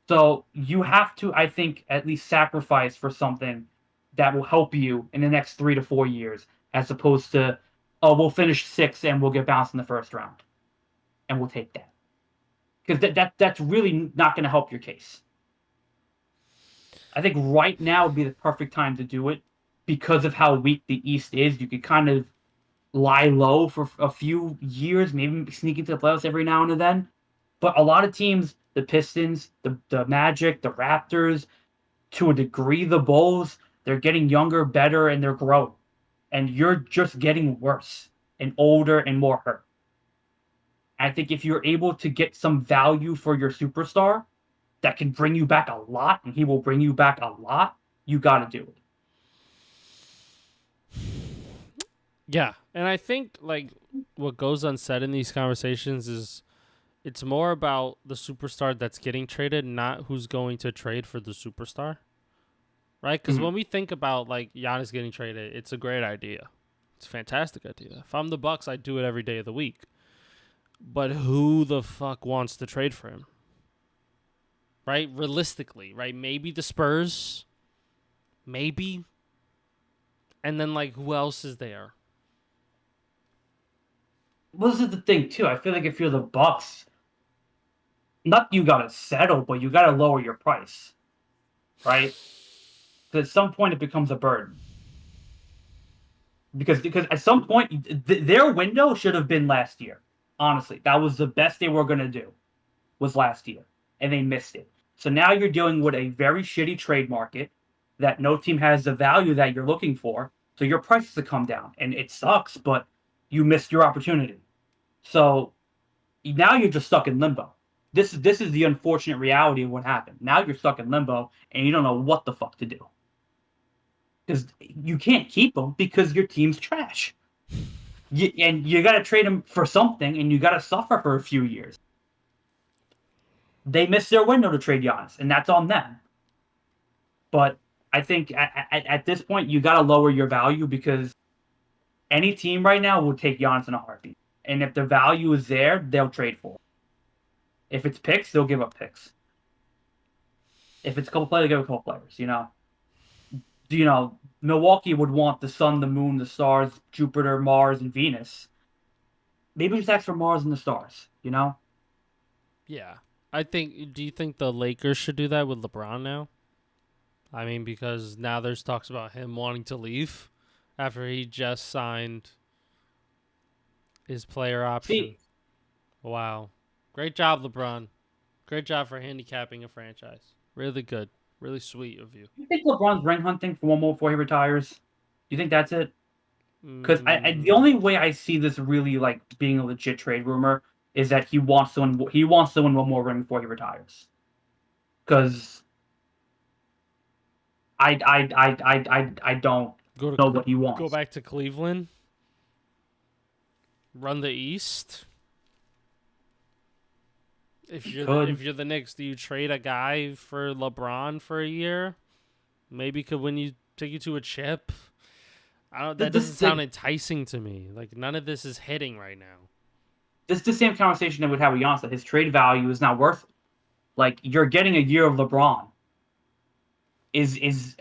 So you have to, I think, at least sacrifice for something that will help you in the next 3 to 4 years, as opposed to, oh, we'll finish 6th and we'll get bounced in the first round, and we'll take that because that's really not going to help your case. I think right now would be the perfect time to do it because of how weak the East is. You could kind of lie low for a few years, maybe sneak into the playoffs every now and then. But a lot of teams, the Pistons, the Magic, the Raptors, to a degree, the Bulls, they're getting younger, better, and they're growing. And you're just getting worse and older and more hurt. I think if you're able to get some value for your superstar that can bring you back a lot, and he will bring you back a lot, you got to do it. Yeah, and I think like what goes unsaid in these conversations is it's more about the superstar that's getting traded, not who's going to trade for the superstar. Right? Because when we think about like Giannis getting traded, it's a great idea. It's a fantastic idea. If I'm the Bucks, I'd do it every day of the week. But who the fuck wants to trade for him? Right? Realistically, right? Maybe the Spurs. Maybe. And then like who else is there? Well, this is the thing too. I feel like if you're the Bucks, not you gotta settle, but you gotta lower your price, right? Because at some point it becomes a burden. Because at some point their window should have been last year. Honestly, that was the best they were gonna do, was last year, and they missed it. So now you're dealing with a very shitty trade market that no team has the value that you're looking for. So your prices have come down, and it sucks, but you missed your opportunity. So now you're just stuck in limbo. This is the unfortunate reality of what happened. Now you're stuck in limbo, and you don't know what the fuck to do. Because you can't keep them because your team's trash. And you got to trade them for something, and you got to suffer for a few years. They missed their window to trade Giannis, and that's on them. But I think at this point, you got to lower your value because any team right now will take Giannis in a heartbeat. And if the value is there, they'll trade for it. If it's picks, they'll give up picks. If it's a couple players, they'll give a couple players, Milwaukee would want the sun, the moon, the stars, Jupiter, Mars, and Venus. Maybe just ask for Mars and the stars, Yeah. Do you think the Lakers should do that with LeBron now? I mean, because now there's talks about him wanting to leave after he just signed his player option. See, Wow. Great job, LeBron. Great job for handicapping a franchise. Really good. Really sweet of you. you think LeBron's ring hunting for one more before he retires? Do you think that's it? Because the only way I see this really like being a legit trade rumor is that he wants to win one more ring before he retires. Because I don't know what he wants. Go back to Cleveland. Run the East. If you're the Knicks, do you trade a guy for LeBron for a year? Maybe could win you take you to a chip. I don't. That This, doesn't this, sound enticing to me. Like none of this is hitting right now. this is the same conversation that we'd have with Giannis, that his trade value is not worth it. Like, you're getting a year of LeBron.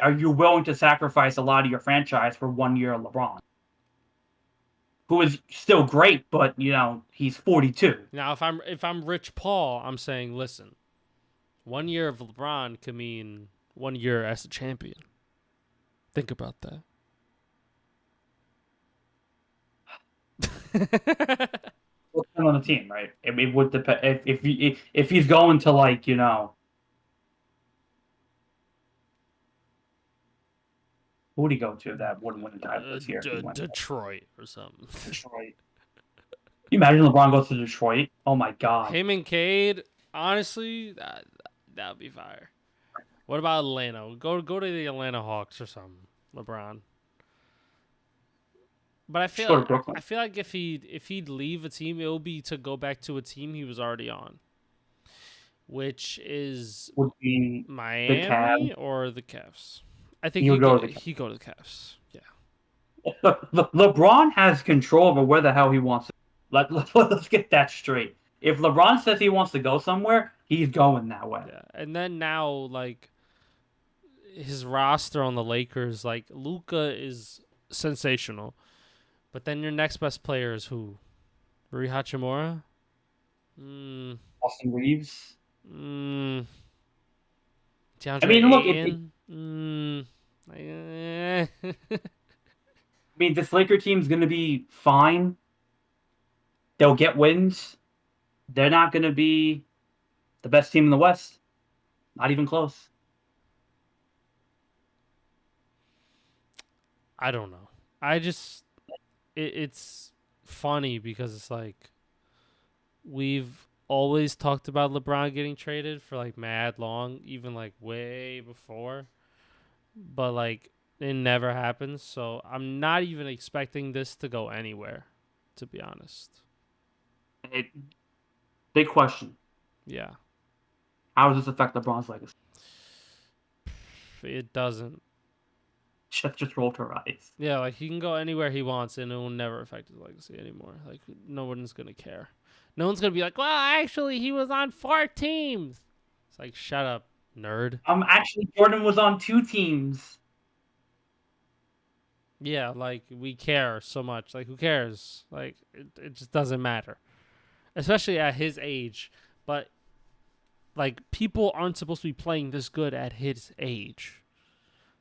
Are you willing to sacrifice a lot of your franchise for 1 year of LeBron? Who is still great, but he's 42. Now, if I'm Rich Paul, I'm saying, listen, 1 year of LeBron could mean 1 year as a champion. Think about that. On the team, right? It would depend if he's going to, like, who would he go to that wouldn't win the title this year? Detroit or something. Detroit. You imagine LeBron goes to Detroit? Oh my God. Him and Cade, honestly, that would be fire. What about Atlanta? Go to the Atlanta Hawks or something, LeBron. But I feel like if he'd leave a team, it would be to go back to a team he was already on, which would be Miami or the Cavs. I think he'd go to the Cavs. Yeah. LeBron has control over where the hell he wants to. Let's get that straight. If LeBron says he wants to go somewhere, he's going that way. Yeah. And then now, like, his roster on the Lakers, like, Luka is sensational. But then your next best player is who? Rui Hachimura? Austin Reeves? DeAndre Ayton? This Laker team's going to be fine. They'll get wins. They're not going to be the best team in the West. Not even close. I don't know. It's funny because it's like we've always talked about LeBron getting traded for like mad long, even like way before. But like it never happens, so I'm not even expecting this to go anywhere, to be honest. Big question. Yeah. How does this affect LeBron's legacy? It doesn't. Just rolled her eyes. Yeah, like he can go anywhere he wants and it will never affect his legacy anymore. Like no one's gonna care. No one's gonna be like, well, actually he was on 4 teams. It's like, shut up, nerd. Actually Jordan was on 2 teams. Yeah, like we care so much. Like who cares? Like it just doesn't matter. Especially at his age. But like people aren't supposed to be playing this good at his age.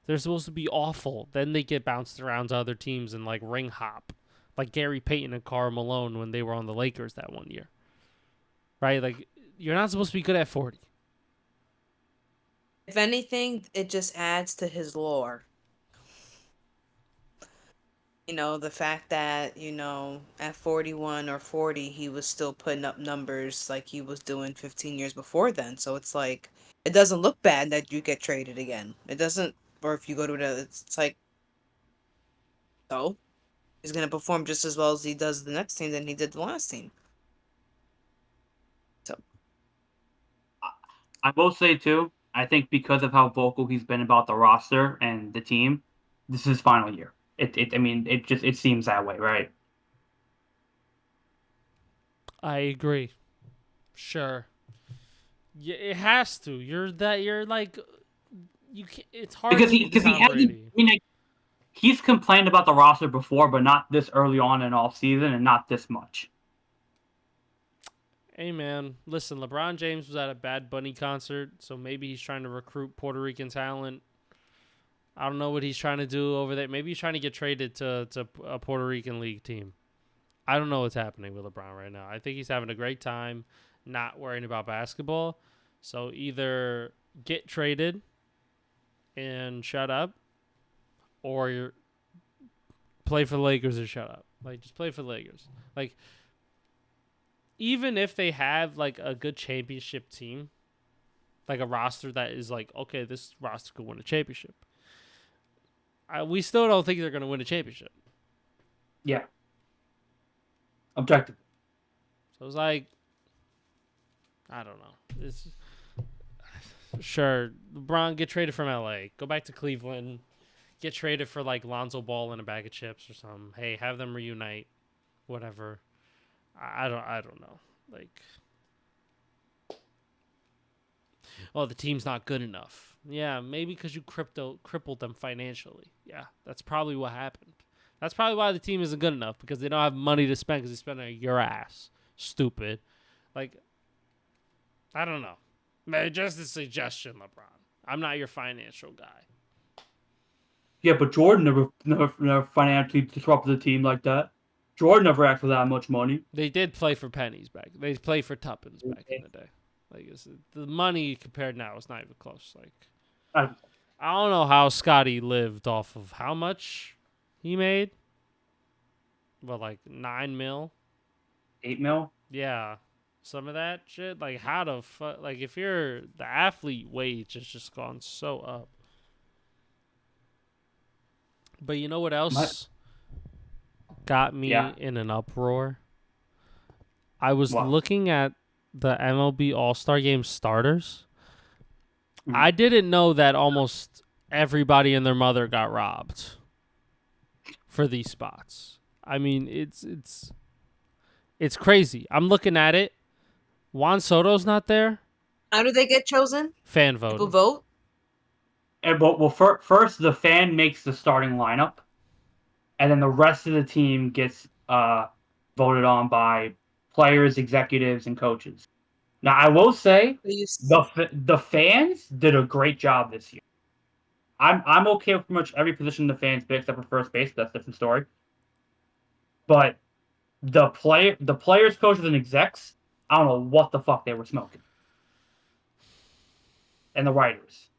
They're supposed to be awful. Then they get bounced around to other teams and like ring hop. Like Gary Payton and Karl Malone when they were on the Lakers that one year. Right? Like you're not supposed to be good at 40. If anything, it just adds to his lore. The fact that, at 41 or 40, he was still putting up numbers like he was doing 15 years before then. So it's like, it doesn't look bad that you get traded again. It doesn't, or if you go to it's like, so he's going to perform just as well as he does the next team than he did the last team. So I will say too, I think because of how vocal he's been about the roster and the team, this is his final year. It seems that way, right? I agree. Sure. Yeah, it has to. You're like, you can't, it's hard because to he hasn't. He's complained about the roster before, but not this early on in off season, and not this much. Hey man, listen. LeBron James was at a Bad Bunny concert, so maybe he's trying to recruit Puerto Rican talent. I don't know what he's trying to do over there. Maybe he's trying to get traded to a Puerto Rican league team. I don't know what's happening with LeBron right now. I think he's having a great time, not worrying about basketball. So either get traded and shut up, or play for the Lakers and shut up. Like, just play for the Lakers. Like, even if they have, like, a good championship team, like a roster that is like, okay, this roster could win a championship. We still don't think they're going to win a championship. Yeah. Objective. So it's like, I don't know. Sure, LeBron, get traded from LA. Go back to Cleveland. get traded for like Lonzo Ball and a bag of chips or something. Hey, have them reunite, whatever. I don't know. Like, oh, the team's not good enough. Yeah, maybe because you crippled them financially. Yeah, that's probably what happened. That's probably why the team isn't good enough, because they don't have money to spend because they spend on your ass. Stupid. Like, I don't know. Just a suggestion, LeBron. I'm not your financial guy. Yeah, but Jordan never financially disrupted the team like that. Jordan never asked for that much money. They did play for pennies back. They played for tuppence back in the day. Like, the money compared now is not even close. Like, I, I don't know how Scotty lived off of how much he made. Well, like 9 mil. 8 mil. Yeah, some of that shit. Like, how the fuck? Like, if you're the athlete, wage has just gone so up. But you know what else got me in an uproar? I was looking at the MLB All-Star Game starters. Mm-hmm. I didn't know that almost everybody and their mother got robbed for these spots. I mean, it's crazy. I'm looking at it. Juan Soto's not there. How do they get chosen? Fan vote. People vote? Well, first the fan makes the starting lineup, and then the rest of the team gets voted on by players, executives, and coaches. Now, I will say the fans did a great job this year. I'm okay with pretty much every position the fans pick except for first base. That's a different story. But the players, coaches, and execs, I don't know what the fuck they were smoking. And the writers.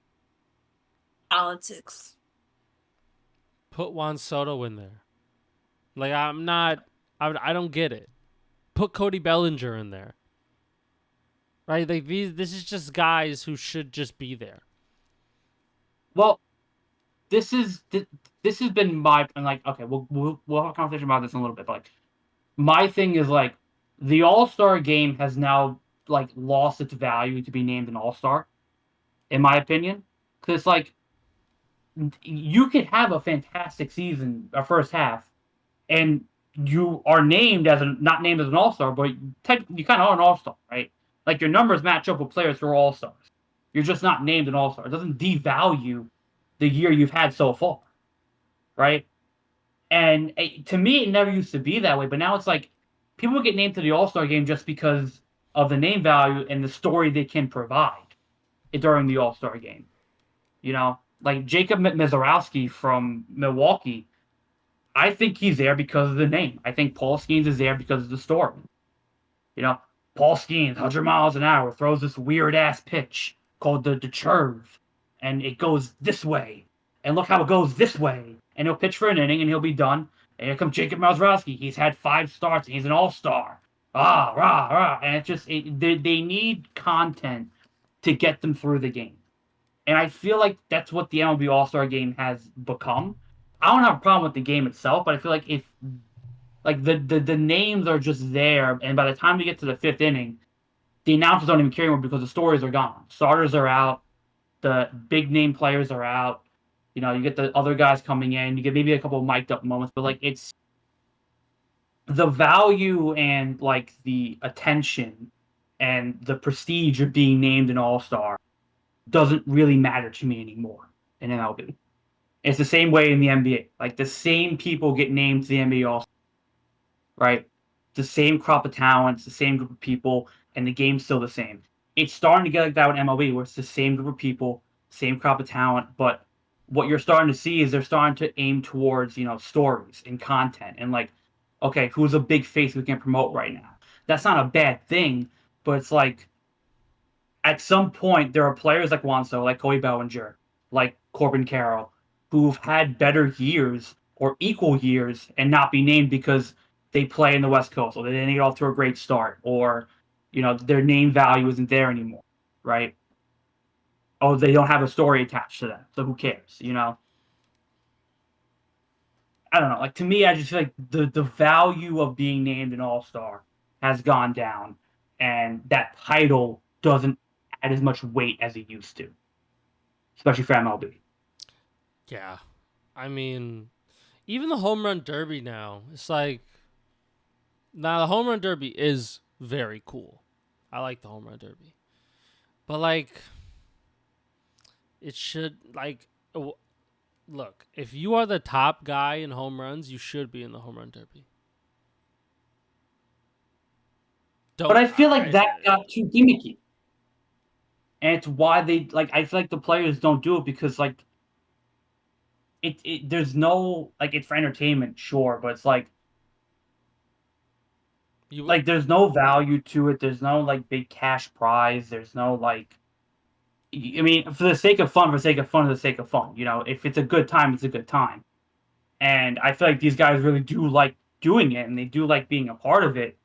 Politics. Put Juan Soto in there. Like, I don't get it. Put Cody Bellinger in there. Right? Like, this is just guys who should just be there. Well, this has been my, and like, okay, we'll have a conversation about this in a little bit, but like, my thing is like, the All-Star game has now like lost its value to be named an All-Star, in my opinion, because like, you could have a fantastic season, a first half, and you are not named as an All-Star, but you kind of are an All-Star, right? Like, your numbers match up with players who are All-Stars. You're just not named an All-Star. It doesn't devalue the year you've had so far, right? And to me, it never used to be that way, but now it's like people get named to the All-Star game just because of the name value and the story they can provide during the All-Star game. You know, like Jacob Mizorowski from Milwaukee, I think he's there because of the name. I think Paul Skeens is there because of the story. You know, Paul Skeens, 100 miles an hour, throws this weird-ass pitch called the curve, and it goes this way. And look how it goes this way. And he'll pitch for an inning, and he'll be done. And here comes Jacob Mizorowski. He's had 5 starts, and he's an all-star. Rah, rah. And it's just, they need content to get them through the game. And I feel like that's what the MLB All-Star Game has become. I don't have a problem with the game itself, but I feel like if like the names are just there, and by the time we get to the 5th inning, the announcers don't even care anymore because the stories are gone. Starters are out, the big name players are out. You know, you get the other guys coming in, you get maybe a couple of mic'd up moments, but like, it's the value and like the attention and the prestige of being named an All-Star doesn't really matter to me anymore in MLB. It's the same way in the NBA. Like, the same people get named to the NBA All-Star, right? The same crop of talents, the same group of people, and the game's still the same. It's starting to get like that with MLB, where it's the same group of people, same crop of talent, but what you're starting to see is they're starting to aim towards, you know, stories and content and like, okay, who's a big face we can promote right now? That's not a bad thing, but it's like, at some point, there are players like Juan Soto, like Cody Bellinger, like Corbin Carroll, who've had better years or equal years and not be named because they play in the West Coast, or they didn't get off to a great start, or, you know, their name value isn't there anymore, right? Oh, they don't have a story attached to them, so who cares, you know? I don't know. Like, to me, I just feel like the value of being named an All-Star has gone down, and that title doesn't add as much weight as it used to, especially for MLB. Yeah. I mean, even the home run derby now, it's like, now the home run derby is very cool. I like the home run derby. But, like, it should, like, look, if you are the top guy in home runs, you should be in the home run derby. But I feel like that got too gimmicky. And it's why they, like, I feel like the players don't do it because, like, there's no, like, it's for entertainment, sure, but it's like there's no value to it. There's no, like, big cash prize. There's no, like, I mean, for the sake of fun, for the sake of fun, for the sake of fun. You know, if it's a good time, it's a good time. And I feel like these guys really do like doing it, and they do like being a part of it.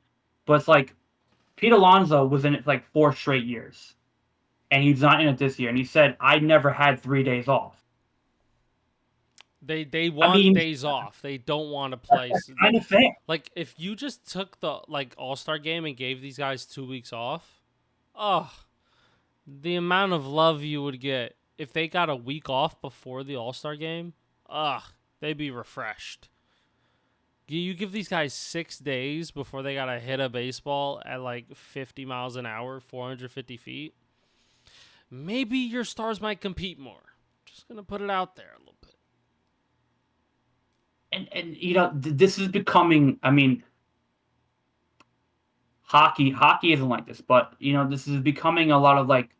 But it's like Pete Alonso was in it for like 4 straight years, and he's not in it this year. And he said, "I never had 3 days off." They want days off. They don't want to play. Kind of fair. Like, if you just took the, like, All-Star game and gave these guys 2 weeks off, the amount of love you would get if they got a week off before the All-Star game, they'd be refreshed. You give these guys 6 days before they got to hit a baseball at like 50 miles an hour, 450 feet. Maybe your stars might compete more. Just going to put it out there a little bit. And you know, this is becoming, I mean, hockey isn't like this, but you know, this is becoming a lot of like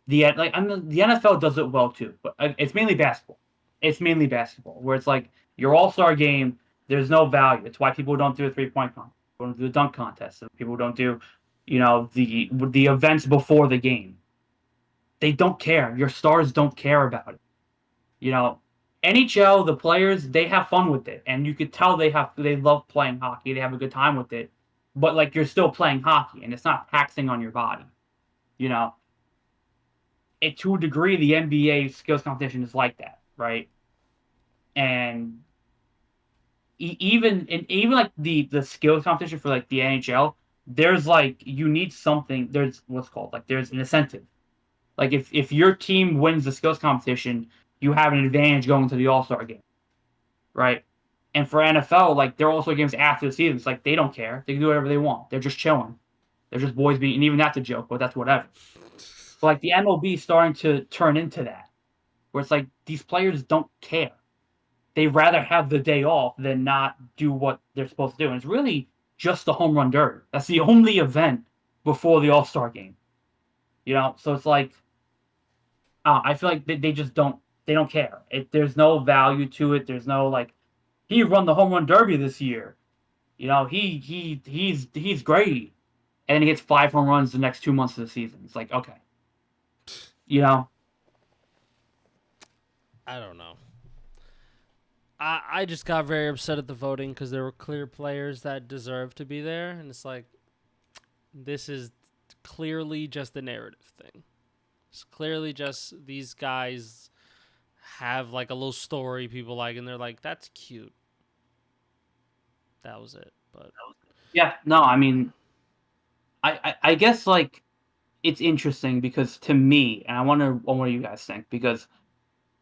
the NFL does it well too, but it's mainly basketball. It's mainly basketball where it's like your All-Star game, there's no value. It's why people don't do a 3-point contest, people don't do the dunk contest, people don't do, you know, the events before the game. They don't care. Your stars don't care about it. You know, NHL, the players, they have fun with it, and you could tell they love playing hockey. They have a good time with it, but like you're still playing hockey, and it's not taxing on your body. You know, to a degree, the NBA skills competition is like that, right? And even like the skills competition for like the NHL, there's like you need something. There's what's called like there's an incentive. Like if your team wins the skills competition, you have an advantage going to the All-Star game, right? And for NFL, like their All-Star games after the season, it's like they don't care. They can do whatever they want. They're just chilling. They're just boys being, and even that's a joke, but that's whatever. But like the MLB is starting to turn into that, where it's like these players don't care. They rather have the day off than not do what they're supposed to do. And it's really just the home run derby. That's the only event before the All-Star game. You know, so it's like I feel like they just don't care. There's no value to it. There's no like he won the home run derby this year. You know, he's great. And then he hits 5 home runs the next 2 months of the season. It's like, okay. You know? I don't know. I just got very upset at the voting because there were clear players that deserved to be there. And it's like, this is clearly just a narrative thing. It's clearly just these guys have like a little story people like, and they're like, that's cute. That was it. But yeah, no, I mean, I guess like it's interesting because to me, and I wonder what you guys think, because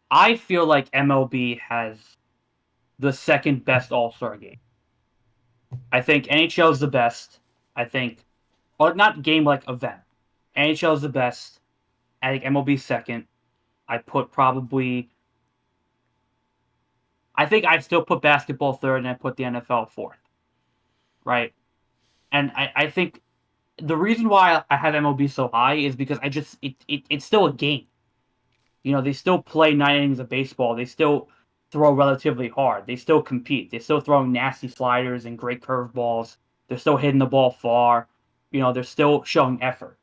I feel like MLB has the second best All-Star game. I think NHL is the best. I think, or not game like event. NHL is the best. I think MLB second. I think I'd still put basketball third, and I put the NFL fourth. Right? And I think the reason why I have MLB so high is because it's still a game. You know, they still play 9 innings of baseball. They still throw relatively hard. They still compete. They're still throwing nasty sliders and great curveballs. They're still hitting the ball far. You know, they're still showing effort.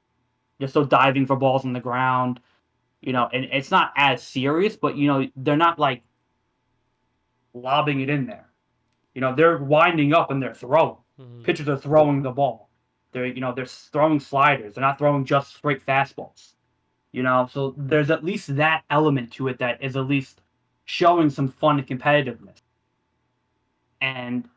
They're still diving for balls on the ground. You know, and it's not as serious, but, you know, they're not, like, lobbing it in there. You know, they're winding up and they're throwing. Mm-hmm. Pitchers are throwing the ball. They're throwing sliders. They're not throwing just straight fastballs. You know, so there's at least that element to it that is at least showing some fun and competitiveness. And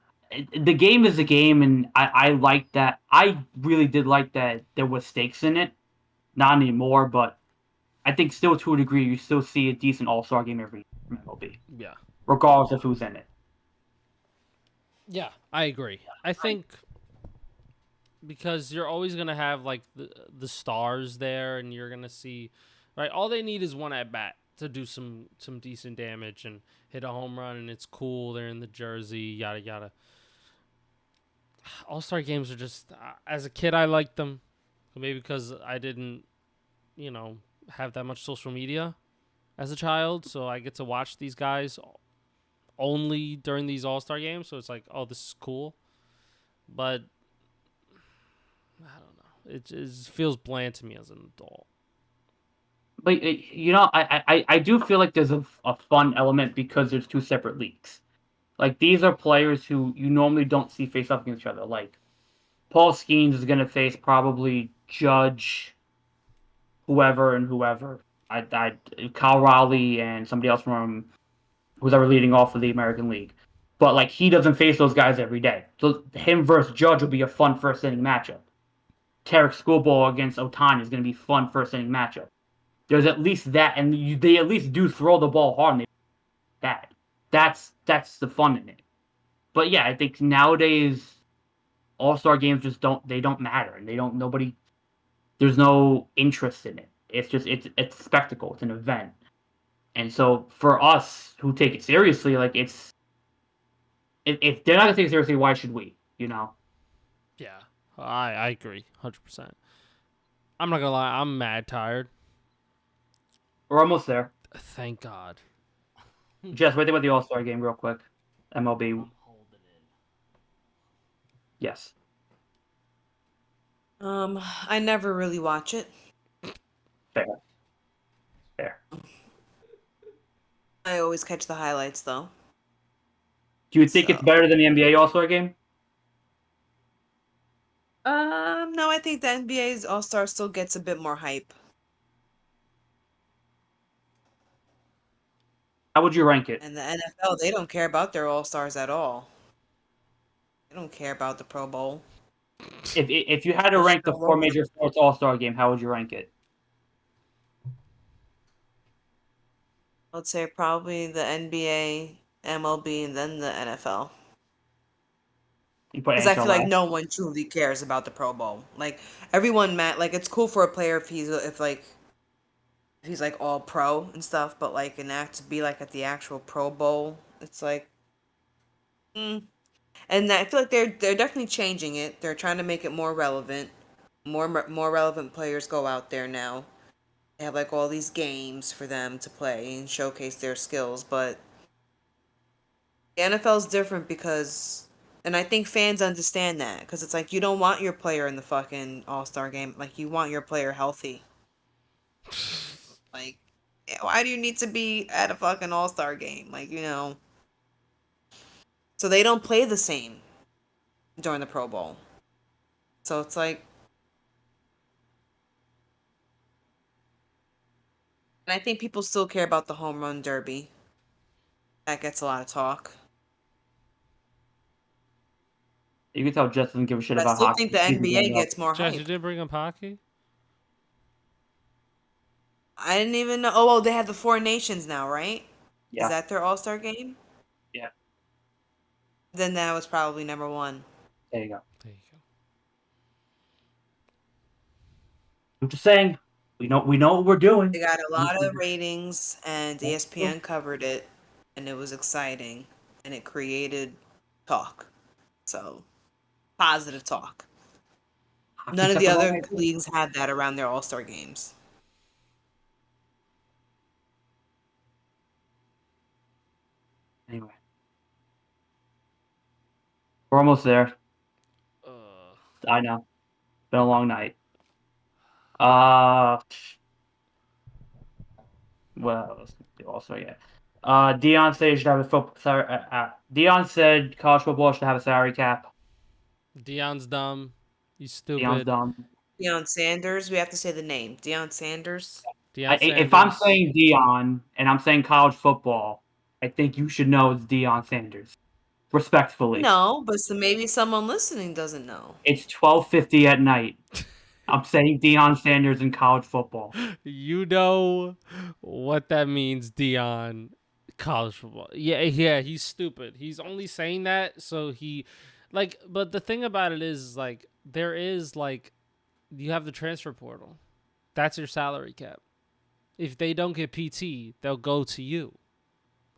the game is a game, and I like that. I really did like that there was stakes in it. Not anymore, but I think still to a degree you still see a decent All-Star game every from MLB, Yeah. regardless of who's in it. Yeah, I agree. I think because you're always gonna have like the stars there, and you're gonna see, right? All they need is one at bat to do some decent damage and hit a home run, and it's cool. They're in the jersey, yada yada. All-Star games are just as a kid I liked them, maybe because I didn't, have that much social media as a child, so I get to watch these guys only during these All-Star games. So it's like, oh, this is cool, but I don't know. It just feels bland to me as an adult. But I do feel like there's a fun element because there's two separate leagues. Like these are players who you normally don't see face up against each other. Like Paul Skeens is going to face probably Judge, whoever and whoever. Kyle Raleigh and somebody else from who's ever leading off of the American League. But like he doesn't face those guys every day. So him versus Judge will be a fun first inning matchup. Tarek Schoolball against Otani is going to be fun first inning matchup. There's at least that, and they at least do throw the ball hard. And they that that's the fun in it. But yeah, I think nowadays All-Star games just don't matter, and they don't nobody. There's no interest in it. It's just it's a spectacle. It's an event, and so for us who take it seriously, like if they're not gonna take it seriously, why should we? Yeah, I agree, 100%. I'm not gonna lie, I'm mad tired. We're almost there. Thank God. Jess, what do you think about the All-Star game, real quick? MLB. I'm holding in. Yes. I never really watch it. Fair. I always catch the highlights though. Do you think it's better than the NBA All-Star game? No, I think the NBA's All-Star still gets a bit more hype. How would you rank it? And the NFL, they don't care about their All-Stars at all. They don't care about the Pro Bowl. If you had to They're rank the still four local. major sports All-Star game, how would you rank it? I'd say probably the NBA, MLB, and then the NFL. You put Because I NHL feel like last? no one truly cares about the Pro Bowl. Like everyone, like it's cool for a player if he's like all pro and stuff, but like to be like at the actual Pro Bowl, it's like, and I feel like they're definitely changing it. They're trying to make it more relevant. More relevant players go out there now. They have like all these games for them to play and showcase their skills, but the NFL is different because, and I think fans understand that because it's like you don't want your player in the fucking All-Star game. Like you want your player healthy. Like, why do you need to be at a fucking All-Star game? Like, so they don't play the same during the Pro Bowl. So it's like, and I think people still care about the home run derby. That gets a lot of talk. You can tell Jess doesn't give a shit But I about still hockey. think the NBA gets more Jess, you hype. didn't bring up hockey? I didn't even know. Oh, well, they have the Four Nations now, right? Yeah. Is that their All-Star game? Yeah. Then that was probably number one. There you go. There you go. I'm just saying, we know what we're doing. They got a lot of ratings, and ESPN covered it, and it was exciting, and it created talk. So, positive talk. None of the other leagues had that around their All-Star games. Anyway, we're almost there. I know. Been a long night. Well, also yeah. Dion said you should have a football. Dion said college football should have a salary cap. Dion's dumb. He's stupid. Dion's dumb. Deion Sanders. We have to say the name. Deion Sanders. If I'm saying Dion and I'm saying college football, I think you should know it's Deion Sanders. Respectfully. No, but maybe someone listening doesn't know. It's 12:50 at night. I'm saying Deion Sanders in college football. You know what that means, Dion. College football. Yeah, he's stupid. He's only saying that so he like but the thing about it is like there is like you have the transfer portal. That's your salary cap. If they don't get PT, they'll go to you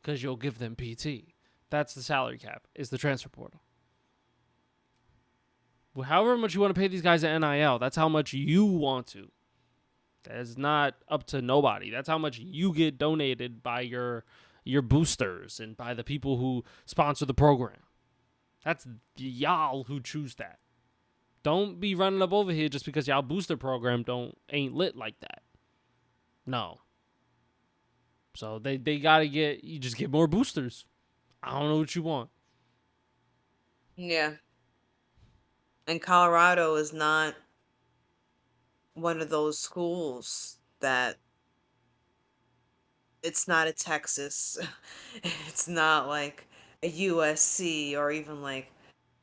because you'll give them PT. That's the salary cap, is the transfer portal. However much you want to pay these guys at NIL, that's how much you want to. That's not up to nobody. That's how much you get donated by your boosters and by the people who sponsor the program. That's y'all who choose that. Don't be running up over here just because y'all booster program ain't lit like that. No. So they gotta you just get more boosters. I don't know what you want. Yeah. And Colorado is not one of those schools that it's not a Texas. It's not like a USC or even like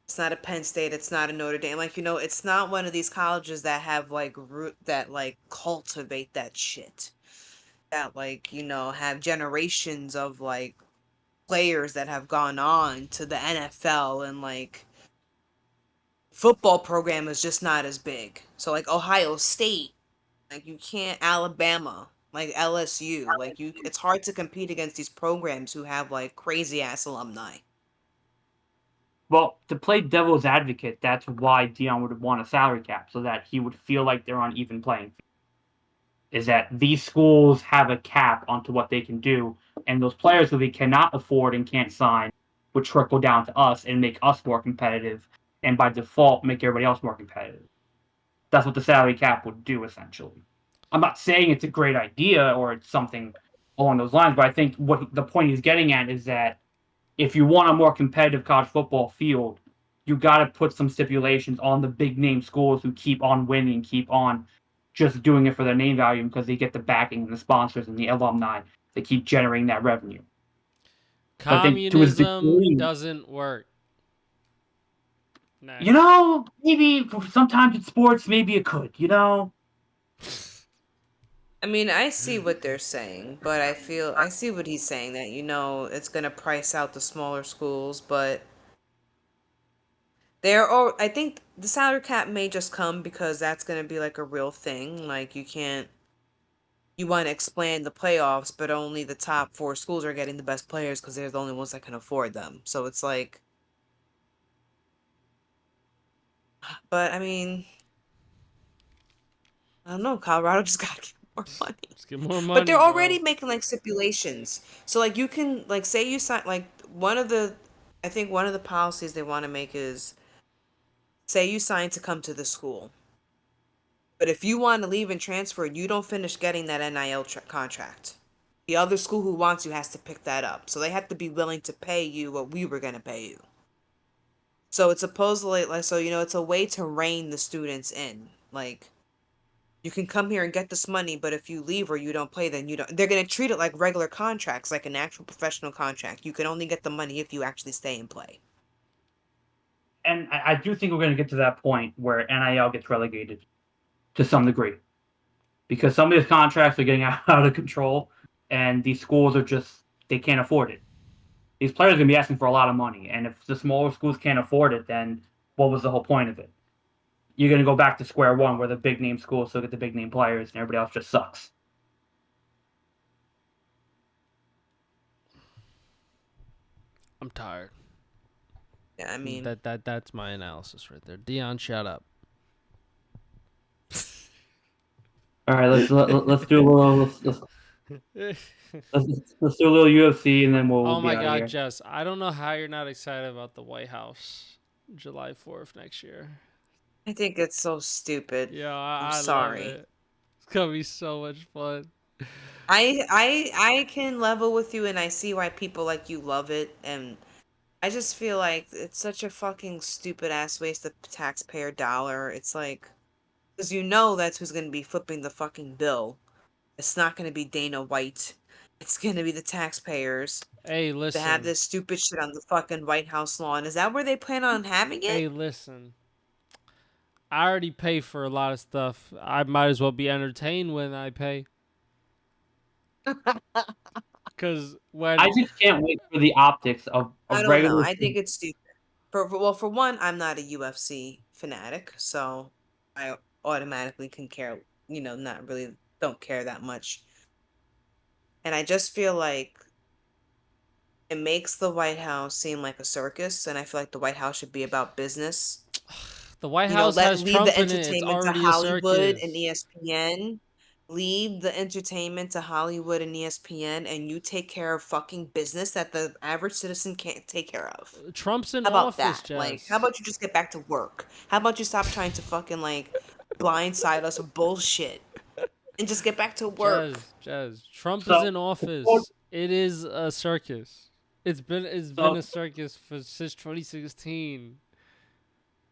it's not a Penn State, it's not a Notre Dame. Like, it's not one of these colleges that have like root that like cultivate that shit. That like, have generations of like players that have gone on to the NFL, and like football program is just not as big. So like Ohio State, like you can't Alabama, like LSU, like it's hard to compete against these programs who have like crazy ass alumni. Well, to play devil's advocate, that's why Dion would want a salary cap, so that he would feel like they're on even playing field. Is that these schools have a cap onto what they can do, and those players who they cannot afford and can't sign would trickle down to us and make us more competitive, and by default make everybody else more competitive. That's what the salary cap would do, essentially. I'm not saying it's a great idea or it's something along those lines, but I think what the point he's getting at is that if you want a more competitive college football field, you got to put some stipulations on the big name schools who keep on winning, keep on just doing it for their name value because they get the backing and the sponsors and the alumni that keep generating that revenue. So I think to his Communism degree, doesn't work. Next. maybe sometimes in sports, maybe it could, I mean, I see what they're saying, but I see what he's saying, that it's going to price out the smaller schools, but I think the salary cap may just come because that's going to be like a real thing. Like you want to expand the playoffs, but only the top 4 schools are getting the best players because they're the only ones that can afford them. So it's like, but I mean, I don't know. Colorado just got to get more money. Let's get more But money, they're bro. already making like stipulations. So like you can like say you sign like I think one of the policies they want to make is say you sign to come to the school. But if you want to leave and transfer, you don't finish getting that NIL contract. The other school who wants you has to pick that up. So they have to be willing to pay you what we were going to pay you. So it's supposedly like so it's a way to rein the students in. Like you can come here and get this money, but if you leave or you don't play, then you don't. They're gonna treat it like regular contracts, like an actual professional contract. You can only get the money if you actually stay and play. and I do think we're going to get to that point where NIL gets relegated to some degree because some of these contracts are getting out of control, and these schools are just they can't afford it. These players are going to be asking for a lot of money, and if the smaller schools can't afford it, then what was the whole point of it? You're going to go back to square one, where the big name schools still get the big name players, and everybody else just sucks. I'm tired. Yeah, I mean, That's my analysis right there. Dion, shut up. All right, let's do a little let's do a little UFC, and then we'll Oh be my out of God, here. Jess! I don't know how you're not excited about the White House, July 4th next year. I think it's so stupid. Yeah, I'm I love sorry. it. It's gonna be so much fun. I can level with you, and I see why people like you love it, and I just feel like it's such a fucking stupid ass waste of taxpayer dollar. It's like, because that's who's gonna be flipping the fucking bill. It's not gonna be Dana White. It's gonna be the taxpayers Hey, to have listen. this stupid shit on the fucking White House lawn. Is that where they plan on having it? Hey, listen. I already pay for a lot of stuff. I might as well be entertained when I pay. Because when I just can't wait for the optics of a I don't know. regular. I think it's stupid. For one, I'm not a UFC fanatic, so I automatically can care. Not really don't care that much. And I just feel like it makes the White House seem like a circus, and I feel like the White House should be about business. the White House Let has leave the Trump in it, it's entertainment to already a Hollywood and circus. ESPN. Leave the entertainment to Hollywood and ESPN, and you take care of fucking business that the average citizen can't take care of. Trump's in How about office, that? Like, how Jess. about you just get back to work? How about you stop trying to fucking like blindside us with bullshit and just get back to work? Jez. Trump is So, in office. It is a circus. It's been so, a circus since 2016.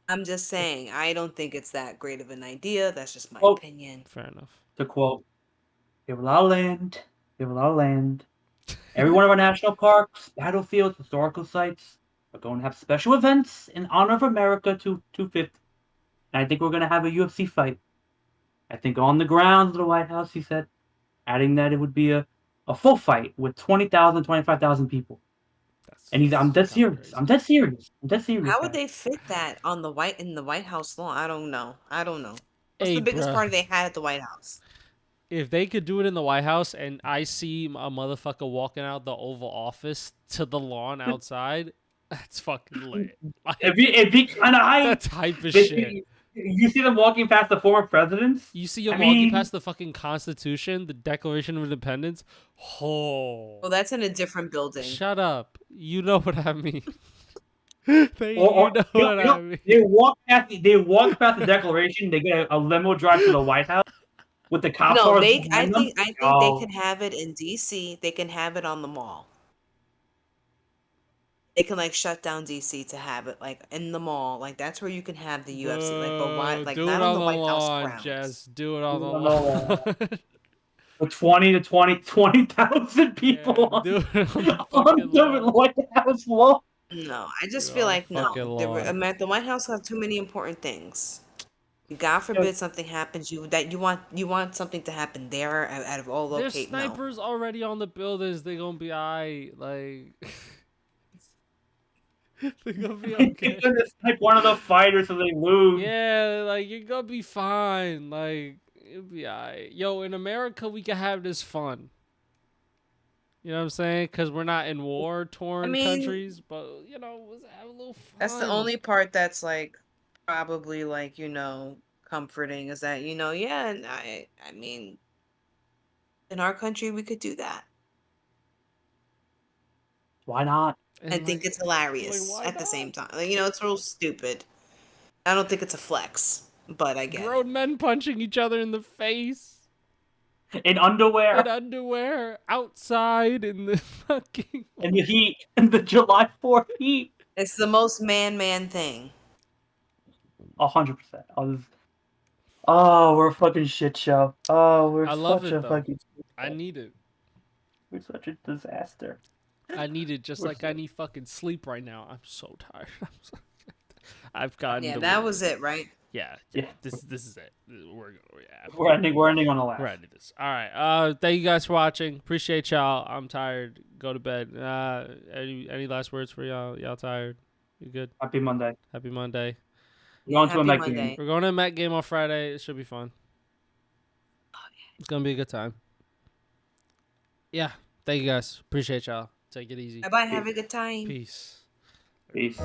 I'm just saying, I don't think it's that great of an idea. That's just my quote, opinion. Fair enough. to quote, it will all end. It will all end. Every one of our national parks, battlefields, historical sites are going to have special events in honor of America 250. And I think we're going to have a UFC fight. I think on the grounds of the White House, he said, adding that it would be a full fight with 20,000, 25,000 people. And I'm dead kind of serious. crazy. I'm dead serious. I'm dead serious. How would Guys. they fit that on in the White House lawn? I don't know. What's Hey, the biggest bruh. party they had at the White House? If they could do it in the White House and I see a motherfucker walking out the Oval Office to the lawn outside, that's fucking lit. Like, It'd be kind of hype. that's hype as shit. You see them walking past the former presidents? You see him I walking mean, past the fucking Constitution, the Declaration of Independence. Oh, Well, that's in a different building. shut up. You know what I mean. You know what I mean. they walk past the Declaration. They get a limo drive to the White House with the cop No, cars they. behind them. I think they can have it in DC. They can have it on the mall. They can like shut down DC to have it like in the mall. Like that's where you can have the UFC. Like, but why? Like Do not it on on the the White House lawn, grounds. Jess. Do it on the No, lawn. for 20,000 people Yeah, do it on the on fucking the lawn. White House lawn. No, I Do just it feel on the like no. fucking lawn. The White House has too many important things. God forbid something happens. You want something to happen there out of all There's locate. No, snipers already on the buildings. They're gonna be alright. Like, they're gonna be okay. It's like one of the fighters, so they lose. Yeah, like you're gonna be fine. Like, it'll be alright. Yo, in America, we can have this fun. You know what I'm saying? Because we're not in war-torn countries, but let's have a little fun. that's the only part that's like probably like comforting is that yeah, and I mean in our country we could do that. Why not? I think it's hilarious why at the not? same time. Like, it's real stupid. I don't think it's a flex, but I get it. Grown men punching each other in the face. In underwear. In underwear, outside in the fucking In the heat. In the July 4th heat. It's the most man thing. 100%. Oh, we're a fucking shit show. Oh, we're I love such it, a though. fucking shit show. I need it. We're such a disaster. I need it just like I need fucking sleep right now. I'm so tired. I've gotten. Yeah, to that win. was it, right? Yeah. Yeah. This is it. We're ending on a laugh. We're ending this. All right. Thank you guys for watching. Appreciate y'all. I'm tired. Go to bed. Any last words for y'all? Y'all tired? You good? Happy Monday. Happy Monday. We're going to a Happy Met Monday. game. We're going to a Met game on Friday. It should be fun. It's gonna be a good time. Yeah. Thank you guys. Appreciate y'all. Take it easy. Bye bye. Have a good time. Peace. Peace.